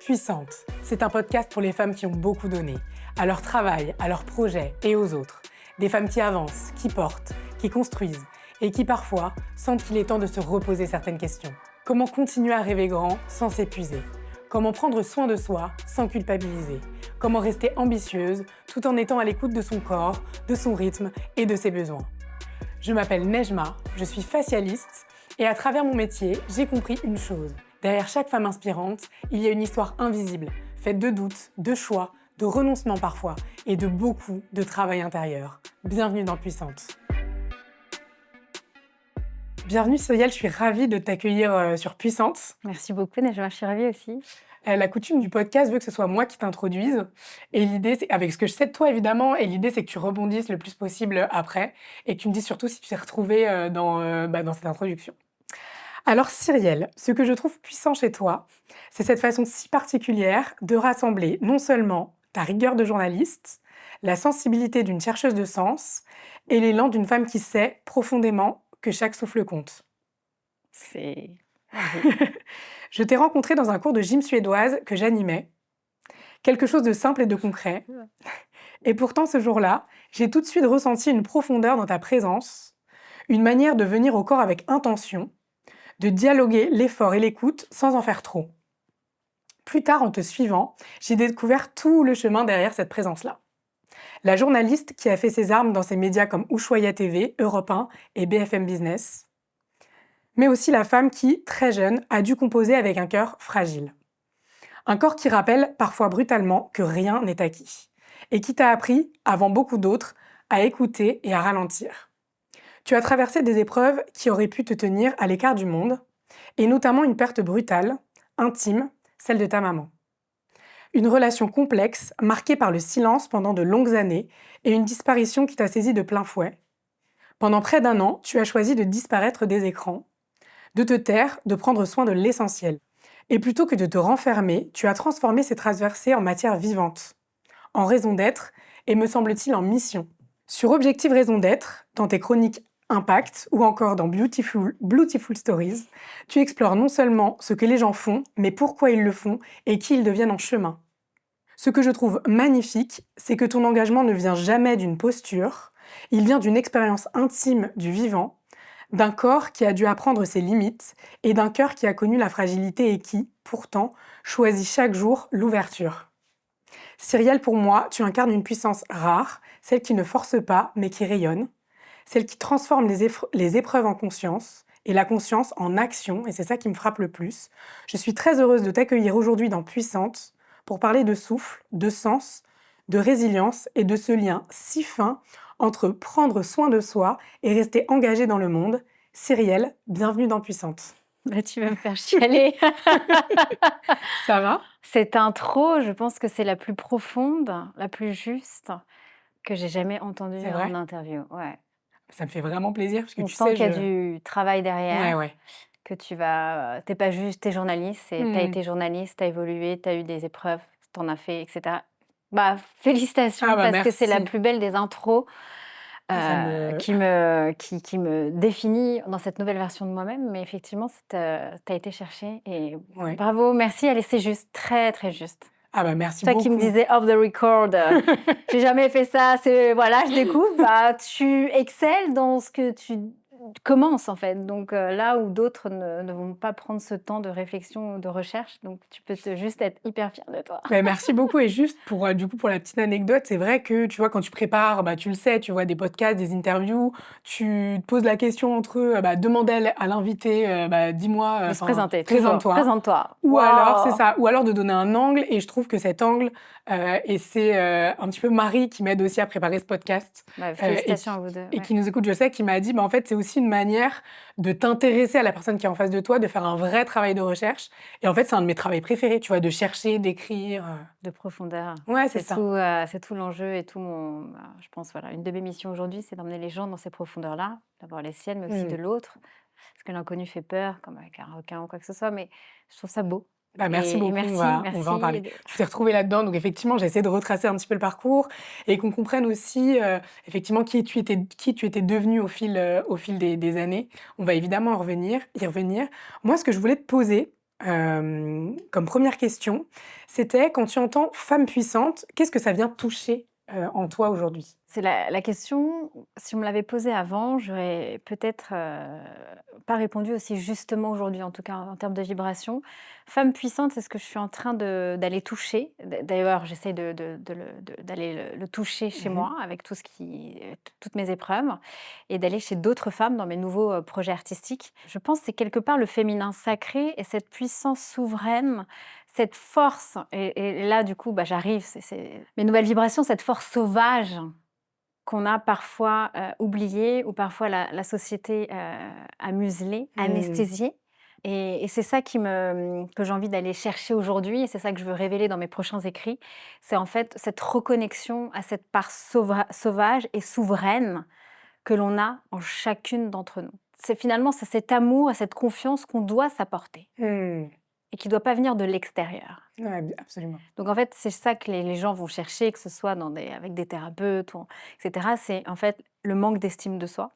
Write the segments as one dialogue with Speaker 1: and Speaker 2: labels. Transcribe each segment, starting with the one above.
Speaker 1: Puissante, c'est un podcast pour les femmes qui ont beaucoup donné, à leur travail, à leurs projets et aux autres. Des femmes qui avancent, qui portent, qui construisent et qui parfois sentent qu'il est temps de se reposer certaines questions. Comment continuer à rêver grand sans s'épuiser? Comment prendre soin de soi sans culpabiliser? Comment rester ambitieuse tout en étant à l'écoute de son corps, de son rythme et de ses besoins? Je m'appelle Nejma, je suis facialiste et à travers mon métier, j'ai compris une chose. Derrière chaque femme inspirante, il y a une histoire invisible, faite de doutes, de choix, de renoncements parfois et de beaucoup de travail intérieur. Bienvenue dans Puissante. Bienvenue Cyrielle, je suis ravie de t'accueillir sur Puissante.
Speaker 2: Merci beaucoup Nejma, je suis ravie aussi.
Speaker 1: La coutume du podcast veut que ce soit moi qui t'introduise. Et l'idée, c'est, avec ce que je sais de toi évidemment, et l'idée c'est que tu rebondisses le plus possible après et que tu me dises surtout si tu t'es retrouvée dans cette introduction. Alors Cyrielle, ce que je trouve puissant chez toi, c'est cette façon si particulière de rassembler non seulement ta rigueur de journaliste, la sensibilité d'une chercheuse de sens et l'élan d'une femme qui sait profondément que chaque souffle compte.
Speaker 2: C'est...
Speaker 1: Je t'ai rencontrée dans un cours de gym suédoise que j'animais. Quelque chose de simple et de concret. Et pourtant, ce jour-là, j'ai tout de suite ressenti une profondeur dans ta présence, une manière de venir au corps avec intention, de dialoguer l'effort et l'écoute sans en faire trop. Plus tard, en te suivant, j'ai découvert tout le chemin derrière cette présence-là. La journaliste qui a fait ses armes dans ces médias comme Ushuaïa TV, Europe 1 et BFM Business, mais aussi la femme qui, très jeune, a dû composer avec un cœur fragile. Un corps qui rappelle, parfois brutalement, que rien n'est acquis, et qui t'a appris, avant beaucoup d'autres, à écouter et à ralentir. Tu as traversé des épreuves qui auraient pu te tenir à l'écart du monde, et notamment une perte brutale, intime, celle de ta maman. Une relation complexe, marquée par le silence pendant de longues années, et une disparition qui t'a saisi de plein fouet. Pendant près d'1 an, tu as choisi de disparaître des écrans, de te taire, de prendre soin de l'essentiel. Et plutôt que de te renfermer, tu as transformé ces traversées en matière vivante, en raison d'être, et me semble-t-il en mission. Sur Objectif Raison d'être, dans tes chroniques Impact ou encore dans Beautiful Stories, tu explores non seulement ce que les gens font, mais pourquoi ils le font et qui ils deviennent en chemin. Ce que je trouve magnifique, c'est que ton engagement ne vient jamais d'une posture, il vient d'une expérience intime du vivant, d'un corps qui a dû apprendre ses limites et d'un cœur qui a connu la fragilité et qui, pourtant, choisit chaque jour l'ouverture. Cyrielle, pour moi, tu incarnes une puissance rare, celle qui ne force pas, mais qui rayonne, celle qui transforme les épreuves en conscience et la conscience en action, et c'est ça qui me frappe le plus. Je suis très heureuse de t'accueillir aujourd'hui dans Puissante pour parler de souffle, de sens, de résilience et de ce lien si fin entre prendre soin de soi et rester engagé dans le monde. Cyrielle, bienvenue dans Puissante.
Speaker 2: Bah, tu vas me faire chialer.
Speaker 1: Ça va?
Speaker 2: Cette intro, je pense que c'est la plus profonde, la plus juste que j'ai jamais entendue
Speaker 1: C'est vrai?
Speaker 2: en interview. Ouais.
Speaker 1: Ça me fait vraiment plaisir parce que
Speaker 2: On
Speaker 1: tu
Speaker 2: sent
Speaker 1: sais,
Speaker 2: qu'il y a du travail derrière,
Speaker 1: Ouais.
Speaker 2: que t'es pas juste, t'es journaliste, t'as été journaliste, t'as évolué, t'as eu des épreuves, t'en as fait, etc. Bah, félicitations
Speaker 1: Ah bah
Speaker 2: parce que c'est la
Speaker 1: merci.
Speaker 2: plus belle des intros.
Speaker 1: Ça me...
Speaker 2: Qui me définit dans cette nouvelle version de moi-même. Mais effectivement, t'as été chercher et
Speaker 1: Ouais.
Speaker 2: bravo, merci. Allez, c'est juste, très, très juste.
Speaker 1: Ah bah merci
Speaker 2: Toi
Speaker 1: beaucoup.
Speaker 2: qui me disais off the record, j'ai jamais fait ça, voilà, je découvre. Bah, tu excelles dans ce que tu commences en fait. Donc là où d'autres ne vont pas prendre ce temps de réflexion ou de recherche, donc tu peux juste être hyper fière de toi.
Speaker 1: Bah, merci beaucoup. Et juste pour, pour la petite anecdote, c'est vrai que tu vois, quand tu prépares, tu le sais, tu vois des podcasts, des interviews, tu te poses la question entre demander à l'invité, dis-moi,
Speaker 2: De se présenter,
Speaker 1: présente-toi.
Speaker 2: Présente-toi.
Speaker 1: Ou alors, c'est
Speaker 2: Wow.
Speaker 1: ça, ou alors de donner un angle, et je trouve que cet angle, et c'est un petit peu Marie qui m'aide aussi à préparer ce podcast,
Speaker 2: Bah, félicitations à vous deux.
Speaker 1: et
Speaker 2: Ouais.
Speaker 1: qui nous écoute, je sais, qui m'a dit, en fait, c'est aussi une manière de t'intéresser à la personne qui est en face de toi, de faire un vrai travail de recherche, et en fait, c'est un de mes travaux préférés, tu vois, de chercher, d'écrire.
Speaker 2: De profondeur.
Speaker 1: Ouais, c'est ça.
Speaker 2: C'est tout l'enjeu et tout je pense, voilà, une de mes missions aujourd'hui, c'est d'emmener les gens dans ces profondeurs-là, d'abord les siennes, mais aussi de l'autre, parce que l'inconnu fait peur, comme avec un requin ou quoi que ce soit, mais je trouve ça beau.
Speaker 1: Merci
Speaker 2: Et
Speaker 1: beaucoup,
Speaker 2: merci,
Speaker 1: on va en parler.
Speaker 2: merci.
Speaker 1: Tu t'es retrouvée là-dedans, donc effectivement, j'ai essayé de retracer un petit peu le parcours et qu'on comprenne aussi effectivement qui tu étais devenue au fil des années. On va évidemment y revenir. Moi, ce que je voulais te poser, comme première question, c'était quand tu entends femme puissante, qu'est-ce que ça vient toucher en toi aujourd'hui?
Speaker 2: C'est la question, si on me l'avait posée avant, j'aurais peut-être, pas répondu aussi justement aujourd'hui, en tout cas en termes de vibration. Femme puissante, c'est ce que je suis en train d'aller toucher. D'ailleurs, j'essaie d'aller le toucher chez
Speaker 1: Mmh.
Speaker 2: moi avec tout ce toutes mes épreuves et d'aller chez d'autres femmes dans mes nouveaux, projets artistiques. Je pense que c'est quelque part le féminin sacré et cette puissance souveraine, cette force et là, du coup, bah, j'arrive, c'est mes nouvelles vibrations, cette force sauvage qu'on a parfois, oublié ou parfois la société, a muselé,
Speaker 1: Mmh.
Speaker 2: anesthésié et c'est ça que j'ai envie d'aller chercher aujourd'hui et c'est ça que je veux révéler dans mes prochains écrits. C'est en fait cette reconnexion à cette part sauvage et souveraine que l'on a en chacune d'entre nous. C'est cet amour et cette confiance qu'on doit s'apporter
Speaker 1: Mmh.
Speaker 2: et qui ne doit pas venir de l'extérieur.
Speaker 1: Ouais, absolument.
Speaker 2: Donc en fait, c'est ça que les gens vont chercher, que ce soit avec des thérapeutes ou et cetera. C'est en fait le manque d'estime de soi,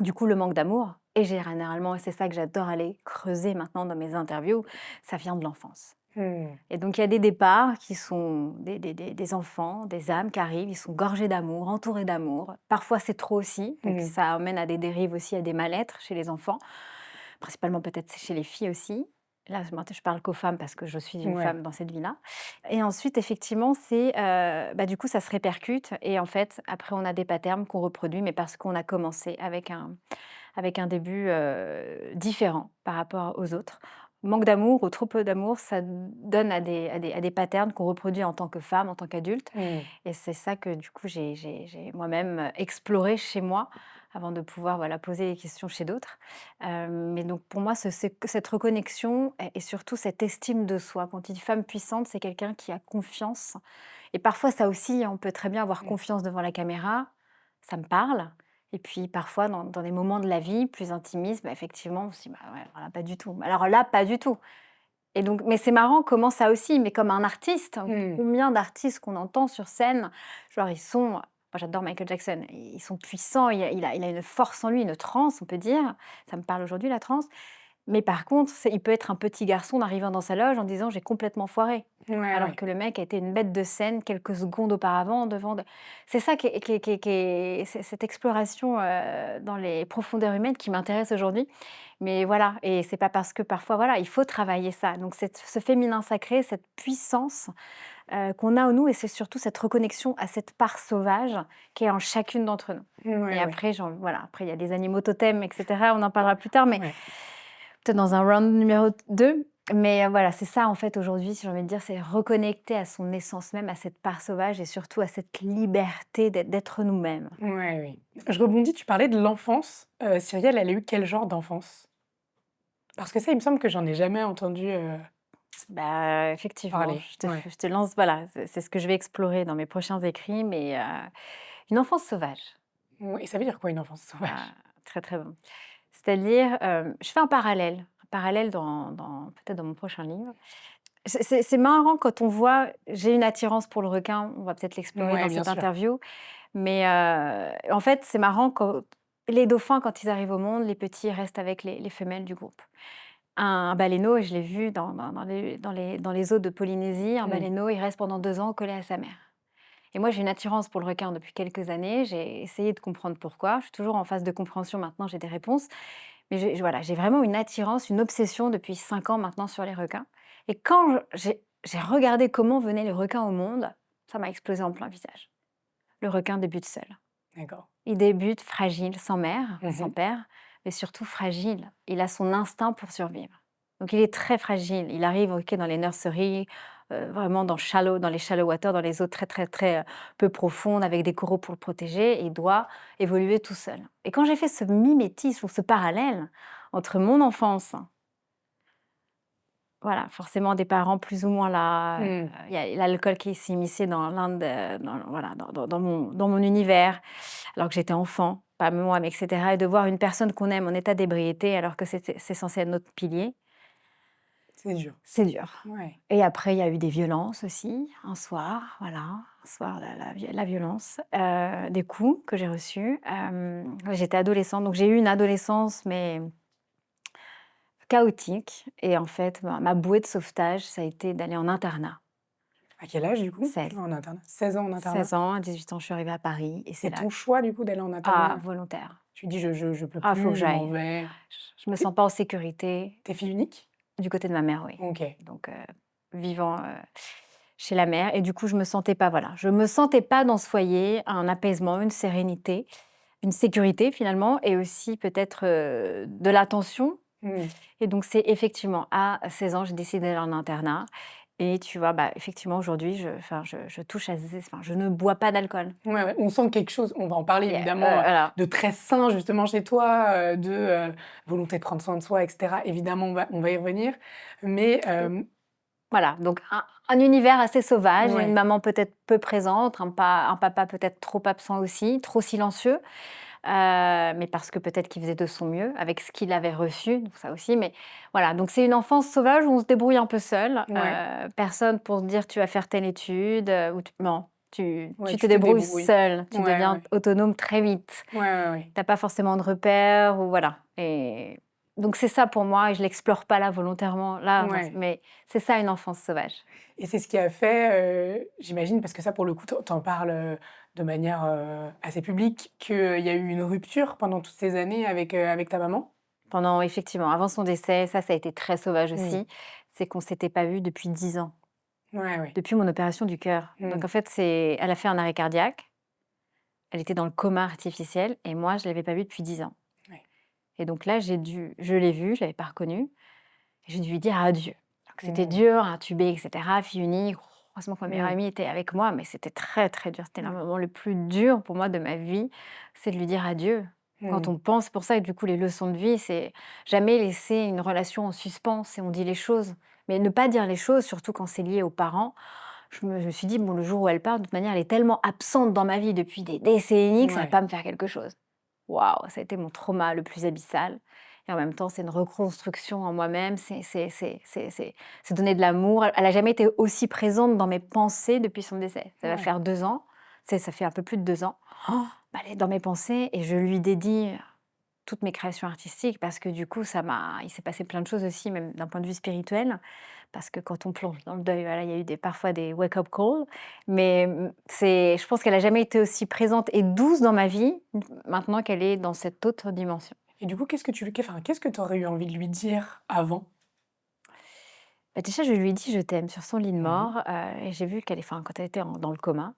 Speaker 2: du coup le manque d'amour et généralement et c'est ça que j'adore aller creuser maintenant dans mes interviews, ça vient de l'enfance.
Speaker 1: Mmh.
Speaker 2: Et donc il y a des départs qui sont des enfants, des âmes qui arrivent, ils sont gorgés d'amour, entourés d'amour. Parfois c'est trop aussi, donc
Speaker 1: Mmh.
Speaker 2: ça amène à des dérives aussi, à des mal-être chez les enfants, principalement peut-être chez les filles aussi. Là, je parle qu'aux femmes parce que je suis une
Speaker 1: Ouais.
Speaker 2: femme dans cette vie-là. Et ensuite, effectivement, bah, du coup, ça se répercute. Et en fait, après, on a des patterns qu'on reproduit, mais parce qu'on a commencé avec un début différent par rapport aux autres. Manque d'amour ou trop peu d'amour, ça donne à des patterns qu'on reproduit en tant que femme, en tant qu'adulte.
Speaker 1: Mmh.
Speaker 2: Et c'est ça que du coup, j'ai moi-même exploré chez moi avant de pouvoir voilà, poser des questions chez d'autres. Mais donc pour moi, cette reconnexion et surtout cette estime de soi. Quand il dit femme puissante, c'est quelqu'un qui a confiance. Et parfois, ça aussi, on peut très bien avoir
Speaker 1: Mmh.
Speaker 2: confiance devant la caméra. Ça me parle. Et puis parfois, dans des moments de la vie plus intimistes, bah, effectivement, on se dit, bah ouais, alors là, pas du tout. Alors là, pas du tout. Et donc, mais c'est marrant comment ça aussi, mais comme un artiste,
Speaker 1: Mmh.
Speaker 2: combien d'artistes qu'on entend sur scène, genre ils sont, moi j'adore Michael Jackson, ils sont puissants, il a une force en lui, une transe, on peut dire. Ça me parle aujourd'hui la transe. Mais par contre, il peut être un petit garçon arrivant dans sa loge en disant: «J'ai complètement foiré».
Speaker 1: Ouais,
Speaker 2: Alors
Speaker 1: ouais.
Speaker 2: que le mec a été une bête de scène quelques secondes auparavant devant de c'est ça qui est cette exploration, dans les profondeurs humaines qui m'intéresse aujourd'hui. Mais voilà et c'est pas parce que parfois, voilà, il faut travailler ça. Donc ce féminin sacré, cette puissance, qu'on a en nous et c'est surtout cette reconnexion à cette part sauvage qui est en chacune d'entre nous.
Speaker 1: Ouais,
Speaker 2: Et
Speaker 1: ouais.
Speaker 2: après, voilà, après il y a les animaux totems et cetera, on en parlera plus tard, mais
Speaker 1: Ouais.
Speaker 2: peut-être dans un round numéro 2. Mais voilà, c'est ça en fait aujourd'hui, si j'ai envie de dire, c'est reconnecter à son essence même, à cette part sauvage et surtout à cette liberté d'être nous-mêmes.
Speaker 1: Ouais, oui. Je rebondis, tu parlais de l'enfance. Cyrielle, elle a eu quel genre d'enfance? Parce que ça, il me semble que j'en ai jamais entendu,
Speaker 2: Bah, effectivement,
Speaker 1: parler. Ouais.
Speaker 2: je te lance, voilà, c'est ce que je vais explorer dans mes prochains écrits, mais une enfance sauvage,
Speaker 1: Ouais, et ça veut dire quoi une enfance
Speaker 2: ah,
Speaker 1: sauvage?
Speaker 2: très, très bon. C'est-à-dire, je fais un parallèle peut-être dans mon prochain livre. C'est marrant quand on voit j'ai une attirance pour le requin, on va peut-être l'explorer
Speaker 1: Ouais,
Speaker 2: dans
Speaker 1: bien
Speaker 2: cette
Speaker 1: sûr.
Speaker 2: interview, mais en fait, c'est marrant quand les dauphins, quand ils arrivent au monde, les petits restent avec les femelles du groupe. Un baleineau, et je l'ai vu dans les eaux de Polynésie, un
Speaker 1: Mmh.
Speaker 2: baleineau, il reste pendant 2 ans collé à sa mère. Et moi, j'ai une attirance pour le requin depuis quelques années, j'ai essayé de comprendre pourquoi. Je suis toujours en phase de compréhension maintenant, j'ai des réponses. Mais voilà, j'ai vraiment une attirance, une obsession depuis 5 ans maintenant sur les requins. Et quand j'ai regardé comment venaient les requins au monde, ça m'a explosé en plein visage. Le requin débute seul.
Speaker 1: D'accord.
Speaker 2: Il débute fragile, sans mère, sans
Speaker 1: Mmh.
Speaker 2: père, mais surtout fragile. Il a son instinct pour survivre. Donc il est très fragile. Il arrive ok, dans les nurseries, vraiment dans les shallow water, dans les eaux très très très peu profondes, avec des coraux pour le protéger, et il doit évoluer tout seul. Et quand j'ai fait ce mimétisme ou ce parallèle entre mon enfance, voilà, forcément des parents plus ou moins là,
Speaker 1: Mmh.
Speaker 2: il y a l'alcool qui s'est immiscé dans voilà, dans mon univers, alors que j'étais enfant, pas moi, mais et cetera et de voir une personne qu'on aime en état d'ébriété alors que c'est censé être notre pilier,
Speaker 1: C'est dur.
Speaker 2: c'est dur.
Speaker 1: Ouais.
Speaker 2: Et après il y a eu des violences aussi, un soir, voilà, un soir la violence, des coups que j'ai reçus, j'étais adolescente, donc j'ai eu une adolescence mais chaotique. Et en fait, ma bouée de sauvetage, ça a été d'aller en internat.
Speaker 1: À quel âge, du coup,
Speaker 2: 16.
Speaker 1: en internat? 16 ans en internat?
Speaker 2: 16 ans, à 18 ans, je suis arrivée à Paris et c'est
Speaker 1: C'est
Speaker 2: là,
Speaker 1: ton choix, du coup, d'aller en internat?
Speaker 2: volontaire.
Speaker 1: Tu dis: «Je peux
Speaker 2: Faut que
Speaker 1: plus, je m'en
Speaker 2: j'aille.
Speaker 1: vais».
Speaker 2: Je me
Speaker 1: Tu
Speaker 2: sens pas en sécurité.
Speaker 1: es fille unique?
Speaker 2: Du côté de ma mère, oui.
Speaker 1: OK.
Speaker 2: Donc, vivant, chez la mère et du coup, je me sentais pas, voilà, je me sentais pas dans ce foyer un apaisement, une sérénité, une sécurité finalement et aussi peut-être, de l'attention
Speaker 1: Mmh.
Speaker 2: et donc c'est effectivement à 16 ans, j'ai décidé d'aller en internat et tu vois, effectivement aujourd'hui, je touche à zé enfin, je ne bois pas d'alcool.
Speaker 1: Ouais, ouais, on sent quelque chose, on va en parler
Speaker 2: Il y a
Speaker 1: évidemment,
Speaker 2: voilà.
Speaker 1: de très sain justement chez toi, volonté de prendre soin de soi et cetera. Évidemment, on va y revenir. Mais,
Speaker 2: Voilà, donc un univers assez sauvage et une
Speaker 1: ouais,
Speaker 2: maman peut-être peu présente, un papa peut-être trop absent aussi, trop silencieux, mais parce que peut-être qu'il faisait de son mieux avec ce qu'il avait reçu, donc ça aussi, mais voilà, donc c'est une enfance sauvage où on se débrouille un peu seul,
Speaker 1: ouais,
Speaker 2: personne pour se dire: «Tu vas faire telle étude», ou tu non,
Speaker 1: ouais,
Speaker 2: tu te
Speaker 1: tu te
Speaker 2: débrouilles
Speaker 1: débrouilles.
Speaker 2: seul, tu
Speaker 1: Ouais,
Speaker 2: deviens
Speaker 1: ouais.
Speaker 2: autonome très vite.
Speaker 1: Ouais, ouais, ouais.
Speaker 2: Tu as pas forcément de repères ou voilà et donc c'est ça pour moi et je l'explore pas là volontairement, là, dans
Speaker 1: Ouais.
Speaker 2: mais c'est ça une enfance sauvage.
Speaker 1: Et c'est ce qui a fait, j'imagine, parce que ça pour le coup tu en parles, de manière, assez publique, qu'il y a eu une rupture pendant toutes ces années avec ta maman?
Speaker 2: Pendant effectivement, avant son décès, ça a été très sauvage
Speaker 1: Mmh.
Speaker 2: aussi, c'est qu'on s'était pas vus depuis 10 ans,
Speaker 1: Ouais, ouais.
Speaker 2: depuis mon opération du cœur. Donc
Speaker 1: Mmh.
Speaker 2: en fait, elle a fait un arrêt cardiaque, elle était dans le coma artificiel et moi, je l'avais pas vue depuis 10 ans.
Speaker 1: Ouais.
Speaker 2: Et donc là, je l'ai vue, je l'avais pas reconnue et j'ai dû lui dire adieu. Donc c'était
Speaker 1: Mmh.
Speaker 2: dur, intubée et cetera, fille unique. Heureusement que ma meilleure
Speaker 1: Mmh.
Speaker 2: amie était avec moi, mais c'était très, très dur. C'était le
Speaker 1: Ouais.
Speaker 2: moment le plus dur pour moi de ma vie, c'est de lui dire adieu. Quand
Speaker 1: Mmh.
Speaker 2: on pense, c'est pour ça que du coup les leçons de vie, c'est jamais laisser une relation en suspens et on dit les choses. Mais ne pas dire les choses, surtout quand c'est lié aux parents. Je me suis dit, bon, le jour où elle part, de toute manière, elle est tellement absente dans ma vie depuis des décennies que ça va
Speaker 1: Ouais.
Speaker 2: pas me faire quelque chose. Waouh, ça a été mon trauma le plus abyssal. Et en même temps, c'est une reconstruction en moi-même, c'est donner de l'amour. Elle a jamais été aussi présente dans mes pensées depuis son décès. Ça va
Speaker 1: Ouais.
Speaker 2: faire 2 ans, ça fait un peu plus de 2 ans. Oh, elle est dans mes pensées et je lui dédie toutes mes créations artistiques parce que du coup, il s'est passé plein de choses aussi, même d'un point de vue spirituel, parce que quand on plonge dans le deuil, voilà, il y a eu parfois des wake-up calls, mais je pense qu'elle a jamais été aussi présente et douce dans ma vie, maintenant qu'elle est dans cette autre dimension.
Speaker 1: Et du coup, qu'est-ce que tu aurais eu envie de lui dire avant?
Speaker 2: Déjà, je lui ai dit: «Je t'aime» sur son lit de
Speaker 1: Mmh.
Speaker 2: mort, et j'ai vu quand elle était dans le coma,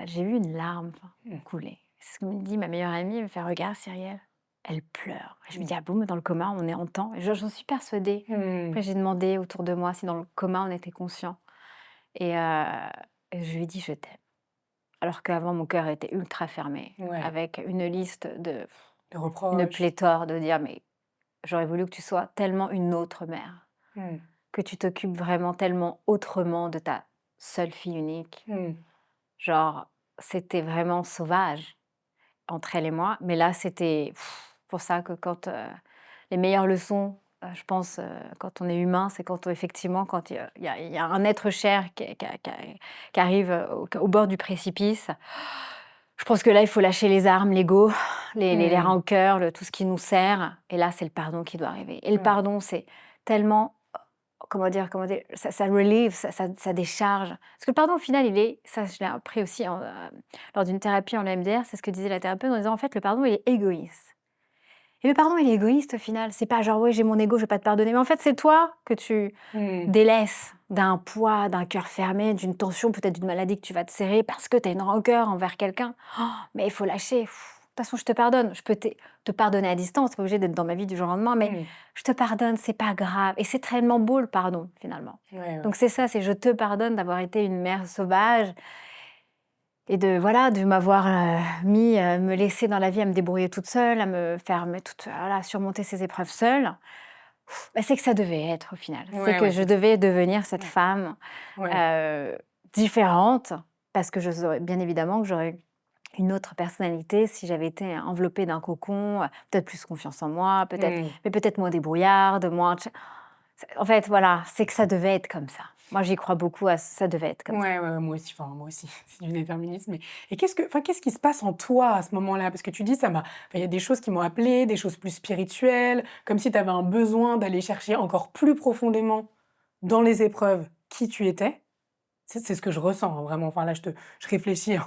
Speaker 2: j'ai vu une larme
Speaker 1: Mmh.
Speaker 2: couler. C'est ce que me dit ma meilleure amie, elle me fait: «Regarde Cyrielle, elle pleure». Je me
Speaker 1: Mmh.
Speaker 2: dis: «Ah bon, mais dans le coma, on est entend?» Et j'en suis persuadée.
Speaker 1: Mmh.
Speaker 2: Après, j'ai demandé autour de moi si dans le coma, on était conscient et je lui ai dit: «Je t'aime». Alors qu'avant, mon cœur était ultra fermé,
Speaker 1: Ouais.
Speaker 2: avec une liste
Speaker 1: De
Speaker 2: une
Speaker 1: reproches.
Speaker 2: pléthore de dire: «Mais j'aurais voulu que tu sois tellement une autre mère,
Speaker 1: Mmh.
Speaker 2: que tu t'occupes vraiment tellement autrement de ta seule fille unique».
Speaker 1: Mmh.
Speaker 2: Genre, c'était vraiment sauvage entre elle et moi, mais là, c'était pour ça que les meilleures leçons, je pense, quand on est humain, c'est quand effectivement, quand il y a un être cher qui arrive, au bord du précipice. Je pense que là, il faut lâcher les armes, l'ego, les
Speaker 1: Mmh.
Speaker 2: rancœurs, tout ce qui nous sert et là, c'est le pardon qui doit arriver et le
Speaker 1: Ouais.
Speaker 2: pardon, c'est tellement, comment dire? Ça relieve, ça décharge. Parce que le pardon, au final, ça je l'ai appris aussi lors d'une thérapie en EMDR, c'est ce que disait la thérapeute en disant: «En fait, le pardon, il est égoïste». Et le pardon, il est égoïste au final. C'est pas genre: «Ouais, j'ai mon ego, je vais pas te pardonner». Mais en fait, c'est toi que tu
Speaker 1: Mmh.
Speaker 2: délaisses d'un poids, d'un cœur fermé, d'une tension, peut-être d'une maladie que tu vas te serrer parce que tu as une rancœur envers quelqu'un. Oh, mais il faut lâcher. De toute façon, je te pardonne. Je peux te pardonner à distance, tu pas obligé d'être dans ma vie du jour au lendemain, mais
Speaker 1: Mmh.
Speaker 2: je te pardonne, c'est pas grave. Et c'est tellement beau le pardon, finalement.
Speaker 1: Ouais,
Speaker 2: Donc
Speaker 1: ouais.
Speaker 2: c'est ça, c'est je te pardonne d'avoir été une mère sauvage et de m'avoir, me laisser dans la vie à me débrouiller toute seule, à me faire voilà, surmonter ces épreuves seule. C'est que ça devait être au final. C'est
Speaker 1: Ouais,
Speaker 2: que
Speaker 1: ouais,
Speaker 2: je
Speaker 1: c'est
Speaker 2: devais devenir cette
Speaker 1: ouais.
Speaker 2: femme,
Speaker 1: Ouais.
Speaker 2: heu, différente parce que bien évidemment que j'aurais eu une autre personnalité si j'avais été enveloppée d'un cocon, peut-être plus confiance en moi,
Speaker 1: Mmh.
Speaker 2: peut-être moins débrouillarde, moins en fait, voilà, c'est que ça devait être comme ça. Moi, j'y crois beaucoup, ça devait être comme ça.
Speaker 1: Ouais, ouais, moi aussi, c'est du déterminisme. Et qu'est-ce qui se passe en toi à ce moment-là? Parce que tu dis, il y a des choses qui m'ont appelé, des choses plus spirituelles, comme si tu avais un besoin d'aller chercher encore plus profondément dans les épreuves qui tu étais. C'est ce que je ressens, hein, vraiment. Enfin, là, je réfléchis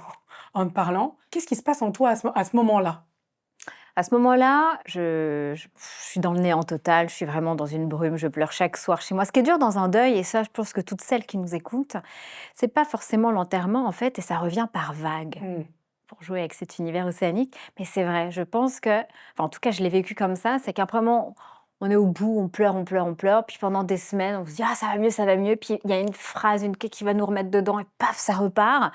Speaker 1: en te parlant. Qu'est-ce qui se passe en toi à ce moment-là?
Speaker 2: À ce moment-là, je suis dans le néant total, je suis vraiment dans une brume, je pleure chaque soir chez moi. Ce qui est dur dans un deuil, et ça, je pense que toutes celles qui nous écoutent, c'est pas forcément l'enterrement, en fait, et ça revient par vagues,
Speaker 1: Mmh.
Speaker 2: pour jouer avec cet univers océanique. Mais c'est vrai, je pense que, enfin, en tout cas, je l'ai vécu comme ça, c'est qu'après, on est au bout, on pleure, on pleure, on pleure, puis pendant des semaines, on se dit: «Ah, ça va mieux», puis il y a une phrase, une qui va nous remettre dedans, et paf, ça repart.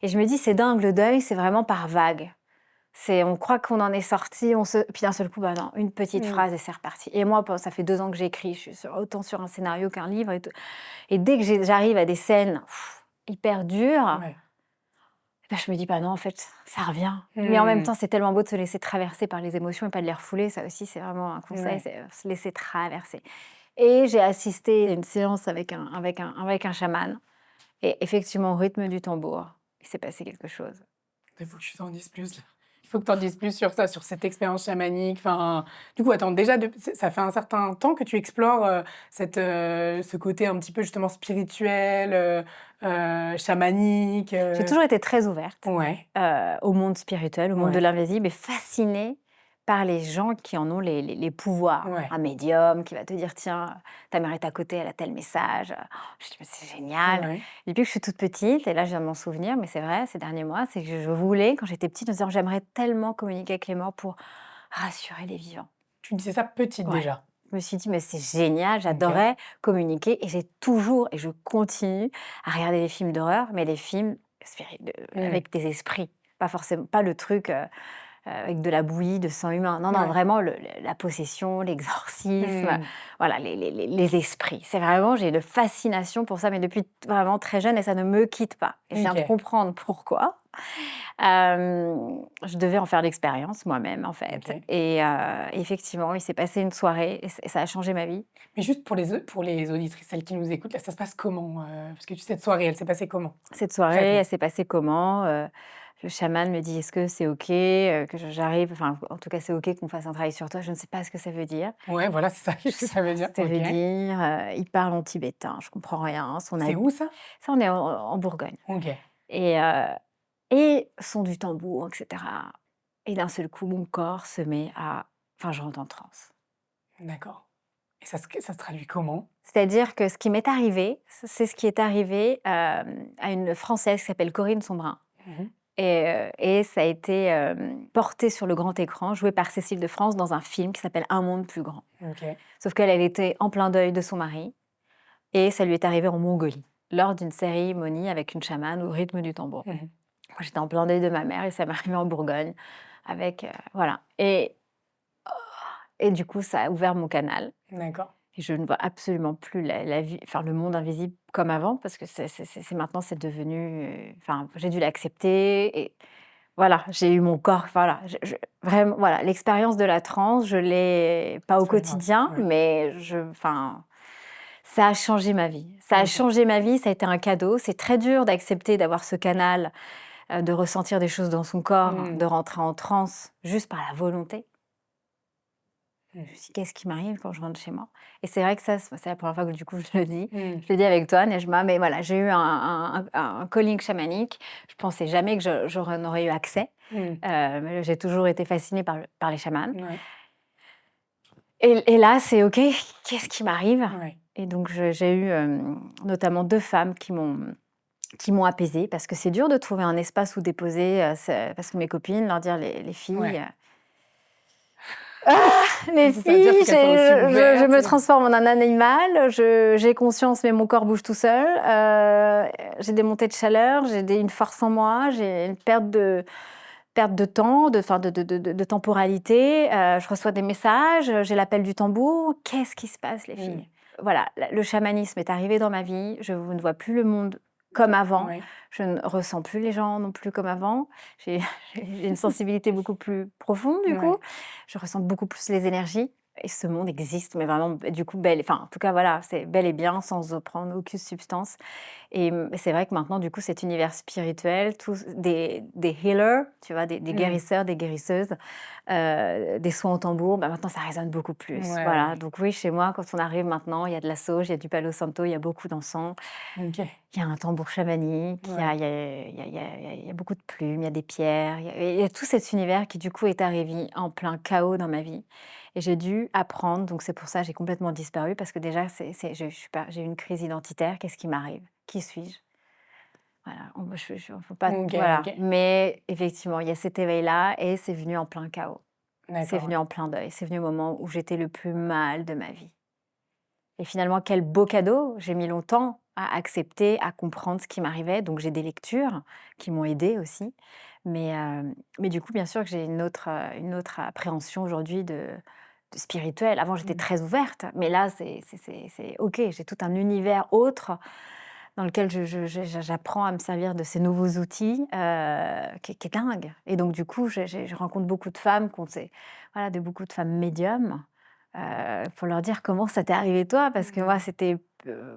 Speaker 2: Et je me dis: «C'est dingue, le deuil, c'est vraiment par vagues». On croit qu'on en est sorti, puis d'un seul coup, bah non, une petite
Speaker 1: Mmh.
Speaker 2: phrase et c'est reparti. Et moi, ça fait 2 ans que j'écris, je suis autant sur un scénario qu'un livre et tout. Et dès que j'arrive à des scènes hyper dures,
Speaker 1: Ouais.
Speaker 2: bah, je me dis: «Bah non, en fait, ça revient». Mais en même
Speaker 1: Mmh.
Speaker 2: temps, c'est tellement beau de se laisser traverser par les émotions et pas de les refouler. Ça aussi, c'est vraiment un conseil,
Speaker 1: Ouais.
Speaker 2: c'est se laisser traverser. Et j'ai assisté à une séance avec un chaman et effectivement, au rythme du tambour, il s'est passé quelque chose.
Speaker 1: Il faut que tu t'en dises plus, là. Il faut que tu en dises plus sur ça, sur cette expérience chamanique. Enfin, du coup, attends, déjà, ça fait un certain temps que tu explores ce côté un petit peu justement spirituel, chamanique.
Speaker 2: J'ai toujours été très ouverte.
Speaker 1: Ouais,
Speaker 2: Au monde spirituel, au monde de
Speaker 1: ouais,
Speaker 2: l'invisible et fascinée par les gens qui en ont les pouvoirs.
Speaker 1: ouais,
Speaker 2: Un médium qui va te dire: «Tiens, ta mère est à côté, elle a tel message». Je dis: «Mais c'est génial».
Speaker 1: ouais.
Speaker 2: Depuis que je suis toute petite et là je viens de m'en souvenir, mais c'est vrai, ces derniers mois, c'est que je voulais, quand j'étais petite, me disant: «J'aimerais tellement communiquer avec les morts pour rassurer les vivants».
Speaker 1: Tu disais ça petite
Speaker 2: Ouais.
Speaker 1: déjà.
Speaker 2: Je me suis dit: «Mais c'est génial,
Speaker 1: OK.
Speaker 2: j'adorais communiquer» et j'ai toujours et je continue à regarder des films d'horreur, mais des films
Speaker 1: Mmh.
Speaker 2: avec des esprits. Pas forcément pas le truc, avec de la bouillie, de sang humain. Non, non,
Speaker 1: Ouais.
Speaker 2: vraiment la possession, l'exorcisme,
Speaker 1: Mmh.
Speaker 2: voilà, les esprits. C'est vraiment j'ai une fascination pour ça, mais depuis vraiment très jeune et ça ne me quitte pas et je viens de
Speaker 1: OK.
Speaker 2: comprendre pourquoi. Je devais en faire l'expérience moi-même, en fait
Speaker 1: OK.
Speaker 2: et effectivement, il s'est passé une soirée et ça a changé ma vie.
Speaker 1: Mais juste pour les auditrices, celles qui nous écoutent, là, ça se passe comment? Parce que cette soirée, elle s'est passée comment?
Speaker 2: Cette soirée,
Speaker 1: Concrètement?
Speaker 2: elle s'est passée comment? Le chaman me dit: «Est-ce que c'est OK, que j'arrive?» enfin, en tout cas, c'est OK qu'on fasse un travail sur toi. Je ne sais pas ce que ça veut dire.
Speaker 1: Ouais, voilà, c'est ça.
Speaker 2: Je
Speaker 1: Qu'est-ce que
Speaker 2: sais
Speaker 1: ça veut
Speaker 2: pas ce
Speaker 1: dire?
Speaker 2: que ça
Speaker 1: OK.
Speaker 2: veut dire, il parle en tibétain, je comprends rien.
Speaker 1: C'est où ça?
Speaker 2: Ça, on est en Bourgogne
Speaker 1: OK.
Speaker 2: et son du tambour et cetera et d'un seul coup, mon corps se met à enfin, je rentre en transe.
Speaker 1: D'accord. Et ça se traduit comment?
Speaker 2: C'est-à-dire que ce qui m'est arrivé, c'est ce qui est arrivé, à une Française qui s'appelle Corinne Sombrin.
Speaker 1: Mmh mh.
Speaker 2: Et ça a été, porté sur le grand écran, joué par Cécile de France dans un film qui s'appelle Un monde plus grand.
Speaker 1: OK.
Speaker 2: Sauf qu'elle, elle était en plein deuil de son mari et ça lui est arrivé en Mongolie, lors d'une cérémonie avec une chamane au rythme du tambour.
Speaker 1: Mmh mh.
Speaker 2: Moi, j'étais en plein deuil de ma mère et ça m'est arrivé en Bourgogne avec, voilà et du coup, ça a ouvert mon canal
Speaker 1: D'accord.
Speaker 2: et je ne vois absolument plus la vie enfin, le monde invisible comme avant parce que c'est maintenant, c'est devenu, enfin, j'ai dû l'accepter et voilà, j'ai eu mon corps, voilà, vraiment, voilà, l'expérience de la transe, je l'ai pas au
Speaker 1: C'est grave.
Speaker 2: quotidien,
Speaker 1: Ouais.
Speaker 2: mais enfin, ça a changé ma vie. Ça a
Speaker 1: OK.
Speaker 2: changé ma vie, ça a été un cadeau. C'est très dur d'accepter d'avoir ce canal, de ressentir des choses dans son corps,
Speaker 1: Mmh.
Speaker 2: de rentrer en transe juste par la volonté. Je me
Speaker 1: Mmh.
Speaker 2: suis dit: «Qu'est-ce qui m'arrive quand je rentre chez moi?» et c'est vrai que ça, c'est la première fois que du coup je le dis.
Speaker 1: Mmh.
Speaker 2: Je le dis avec toi, Nejma, mais voilà, j'ai eu un calling chamanique. Je pensais jamais que j'en aurais eu accès.
Speaker 1: Mmh.
Speaker 2: Mais j'ai toujours été fascinée par les chamans
Speaker 1: Ouais.
Speaker 2: et là, c'est OK, qu'est-ce qui m'arrive?
Speaker 1: Ouais.
Speaker 2: Et donc j'ai eu, notamment 2 femmes qui m'ont apaisée parce que c'est dur de trouver un espace où déposer, parce que mes copines, leur dire: «Les filles,
Speaker 1: Ouais.
Speaker 2: les
Speaker 1: Qu'est-ce que ça veut dire?
Speaker 2: filles,
Speaker 1: Faut qu'elles soient aussi
Speaker 2: je
Speaker 1: ouvertes.
Speaker 2: me transforme en un animal, j'ai conscience mais mon corps bouge tout seul, j'ai des montées de chaleur, une force en moi, j'ai une perte de temps, enfin de temporalité, je reçois des messages, j'ai l'appel du tambour. Qu'est-ce qui se passe les
Speaker 1: Mmh.
Speaker 2: filles? Voilà, le chamanisme est arrivé dans ma vie, je ne vois plus le monde comme avant,
Speaker 1: Ouais.
Speaker 2: je ne ressens plus les gens non plus comme avant. J'ai j'ai une sensibilité beaucoup plus profonde du coup,
Speaker 1: Ouais.
Speaker 2: je ressens beaucoup plus les énergies et ce monde existe, mais vraiment, du coup, bel enfin, en tout cas, voilà, c'est bel et bien sans prendre aucune substance. Et c'est vrai que maintenant, du coup, cet univers spirituel, tous des healers, tu vois? Des
Speaker 1: Mmh.
Speaker 2: guérisseurs, des guérisseuses, des soins au tambour, bah, maintenant ça résonne beaucoup plus. Voilà,
Speaker 1: Ouais,
Speaker 2: donc oui, chez moi, quand on arrive maintenant, il y a de la sauge, il y a du palo santo, il y a beaucoup d'encens,
Speaker 1: OK.
Speaker 2: il y a un tambour chamanique,
Speaker 1: Ouais.
Speaker 2: il y a beaucoup de plumes, il y a des pierres, il y a tout cet univers qui, du coup, est arrivé en plein chaos dans ma vie et j'ai dû apprendre, donc c'est pour ça que j'ai complètement disparu parce que déjà je suis pas j'ai eu une crise identitaire. Qu'est-ce qui m'arrive? Qui suis-je? Voilà, je faut pas
Speaker 1: OK,
Speaker 2: voilà,
Speaker 1: OK.
Speaker 2: mais effectivement, il y a cet éveil-là et c'est venu en plein chaos. C'est
Speaker 1: D'accord,
Speaker 2: venu
Speaker 1: ouais.
Speaker 2: en plein deuil. C'est venu au moment où j'étais le plus mal de ma vie et finalement, quel beau cadeau! J'ai mis longtemps à accepter, à comprendre ce qui m'arrivait, donc j'ai des lectures qui m'ont aidée aussi, mais du coup, bien sûr que j'ai une autre appréhension aujourd'hui de spirituel. Avant, j'étais
Speaker 1: Mmh.
Speaker 2: très ouverte, mais là, c'est OK, j'ai tout un univers autre dans lequel j'apprends à me servir de ces nouveaux outils, qui est dingue et donc du coup, je rencontre beaucoup de femmes qui ont ces voilà, beaucoup de femmes médiums, pour leur dire: «Comment ça t'est arrivé toi?» parce que moi,
Speaker 1: Mmh.
Speaker 2: c'était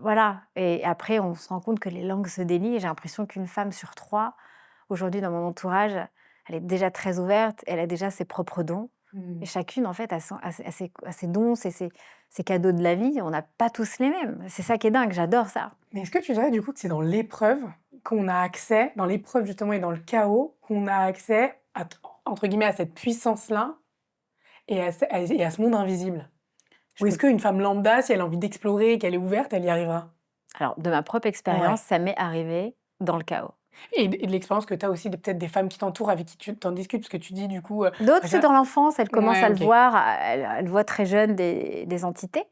Speaker 2: voilà et après on se rend compte que les langues se délient et j'ai l'impression qu'une femme sur 3, aujourd'hui dans mon entourage, elle est déjà très ouverte, elle a déjà ses propres dons et
Speaker 1: Mmh.
Speaker 2: chacune en fait a ses dons, ses cadeaux de la vie. On n'a pas tous les mêmes. C'est ça qui est dingue, j'adore ça.
Speaker 1: Mais est-ce que tu dirais du coup que c'est dans l'épreuve qu'on a accès, dans l'épreuve justement et dans le chaos, qu'on a accès à t entre guillemets «à cette puissance-là» et à ce monde invisible?
Speaker 2: Je
Speaker 1: Ou est-ce
Speaker 2: peux
Speaker 1: qu'une femme lambda, si elle a envie d'explorer, qu'elle est ouverte, elle y arrivera?
Speaker 2: Alors, de ma propre expérience,
Speaker 1: Ouais.
Speaker 2: ça m'est arrivé dans le chaos.
Speaker 1: Et de l'expérience que tu as aussi peut-être des femmes qui t'entourent, avec qui tu t'en discutes, parce que tu dis du coup,
Speaker 2: D'autres,
Speaker 1: bah,
Speaker 2: c'est
Speaker 1: j'a
Speaker 2: dans l'enfance, elles commencent
Speaker 1: ouais,
Speaker 2: à le
Speaker 1: OK.
Speaker 2: voir, elles voient très jeune des entités.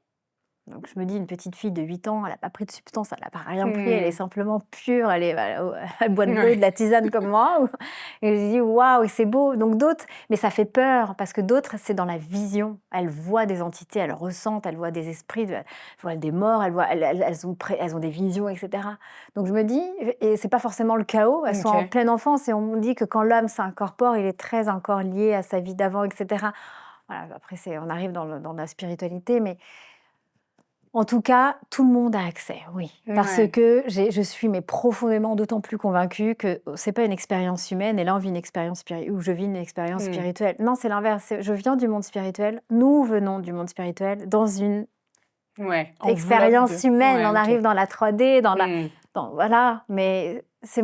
Speaker 2: Donc je me dis: «Une petite fille de 8 ans, elle a pas pris de substance, elle a pas rien pris, elle est
Speaker 1: Mmh.
Speaker 2: simplement pure, elle est voilà, elle boit de l'eau et
Speaker 1: Ouais.
Speaker 2: de la tisane comme moi» et je dis: «Waouh et c'est beau». Donc d'autres mais ça fait peur parce que d'autres, c'est dans la vision. Elles voient des entités, elles ressentent, elles voient des esprits, elles voient des morts, elles ont des visions et cetera. Donc je me dis et c'est pas forcément le chaos, elles sont en
Speaker 1: OK.
Speaker 2: pleine enfance et on me dit que quand l'homme s'incorpore, il est très encore lié à sa vie d'avant et cetera. Voilà, après on arrive dans la spiritualité mais en tout cas, tout le monde a accès, oui. Parce
Speaker 1: Ouais.
Speaker 2: que je suis mais profondément d'autant plus convaincue que, c'est pas une expérience humaine et là on vit une expérience ou je vis une expérience
Speaker 1: Mmh.
Speaker 2: spirituelle. Non, c'est l'inverse, je viens du monde spirituel, nous venons du monde spirituel dans une
Speaker 1: Ouais, enveloppe
Speaker 2: expérience
Speaker 1: de
Speaker 2: humaine.
Speaker 1: ouais,
Speaker 2: On
Speaker 1: OK.
Speaker 2: arrive dans la 3D,
Speaker 1: Mmh.
Speaker 2: voilà, mais c'est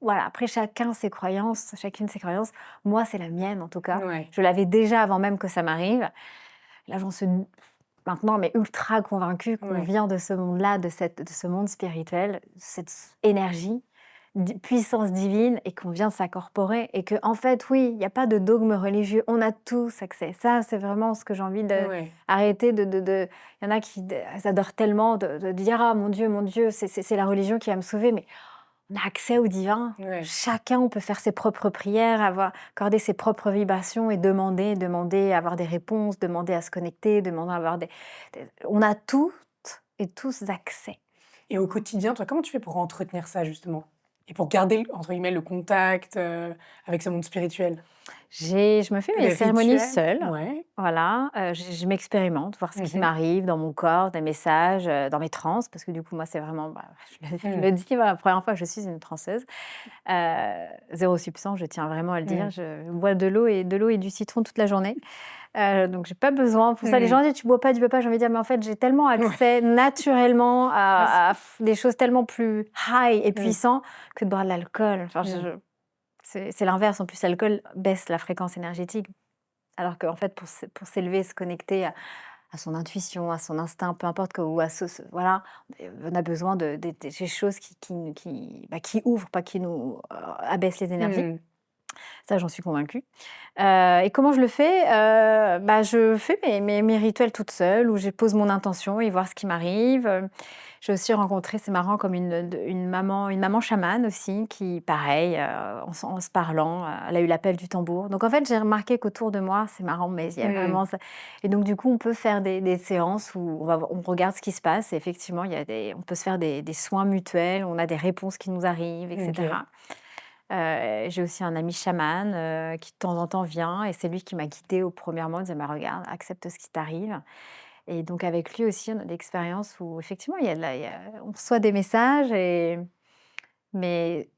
Speaker 2: voilà, après chacun ses croyances, chacune ses croyances. Moi, c'est la mienne en tout cas.
Speaker 1: Ouais.
Speaker 2: Je l'avais déjà avant même que ça m'arrive. Là, j'en suis maintenant, mais ultra convaincue qu'on
Speaker 1: Ouais.
Speaker 2: vient de ce monde-là, de ce monde spirituel, cette énergie, puissance divine, et qu'on vient s'incorporer. Et que, en fait, oui, il n'y a pas de dogme religieux, on a tous accès. Ça, c'est vraiment ce que j'ai envie
Speaker 1: Ouais.
Speaker 2: d'arrêter Il y en a qui adorent tellement de dire: «Ah mon Dieu, c'est la religion qui va me sauver». Mais on a accès au divin.
Speaker 1: Ouais.
Speaker 2: Chacun, on peut faire ses propres prières, accorder ses propres vibrations et demander à avoir des réponses, demander à se connecter, demander à avoir on a toutes et tous accès.
Speaker 1: Et au quotidien, toi, comment tu fais pour entretenir ça justement? Et pour garder entre guillemets «le contact», avec ce monde spirituel?
Speaker 2: Je me fais
Speaker 1: Tu
Speaker 2: mes
Speaker 1: des
Speaker 2: cérémonies
Speaker 1: rituels?
Speaker 2: seule,
Speaker 1: Ouais.
Speaker 2: voilà, je m'expérimente, voir ce qui
Speaker 1: Mmh.
Speaker 2: m'arrive dans mon corps, des messages, dans mes transes, parce que du coup, moi, c'est vraiment, bah, je
Speaker 1: Mmh.
Speaker 2: le dis, voilà, la première fois, je suis une transeuse. 0 substance, je tiens vraiment à le dire.
Speaker 1: Mmh.
Speaker 2: Je bois de l'eau et du citron toute la journée. Donc j'ai pas besoin pour ça les
Speaker 1: Mmh.
Speaker 2: gens disent: «Tu bois pas, tu bois pas». J'ai envie de dire: «Mais en fait, j'ai tellement
Speaker 1: Ouais.
Speaker 2: accès naturellement
Speaker 1: Ah
Speaker 2: à des choses tellement plus high et
Speaker 1: mmh.
Speaker 2: puissants que de boire de l'alcool». Enfin,
Speaker 1: Mmh.
Speaker 2: c'est l'inverse. En plus, l'alcool baisse la fréquence énergétique. Alors qu'en fait, pour s'élever, se connecter à son intuition, à son instinct, peu importe que ou à voilà, on a besoin de des choses qui ouvrent, pas qui nous, abaissent les énergies.
Speaker 1: Mmh.
Speaker 2: Ça, j'en suis convaincue. Et comment je le fais? Bah, je fais mes rituels toute seule où je pose mon intention et voir ce qui m'arrive. J'ai aussi rencontré, c'est marrant, comme une maman chamane aussi qui pareil, en se parlant, elle a eu l'appel du tambour. Donc en fait, j'ai remarqué qu'autour de moi, c'est marrant, mais il y a
Speaker 1: Mmh.
Speaker 2: vraiment ça et donc du coup, on peut faire des séances où on regarde ce qui se passe et effectivement, on peut se faire des soins mutuels, on a des réponses qui nous arrivent et
Speaker 1: OK.
Speaker 2: cetera. J'ai aussi un ami chaman qui de temps en temps vient et c'est lui qui m'a guidée au premier moment, il disait: «Bah, regarde, accepte ce qui t'arrive» et donc avec lui aussi, on a des expériences où effectivement il y a on reçoit des messages mais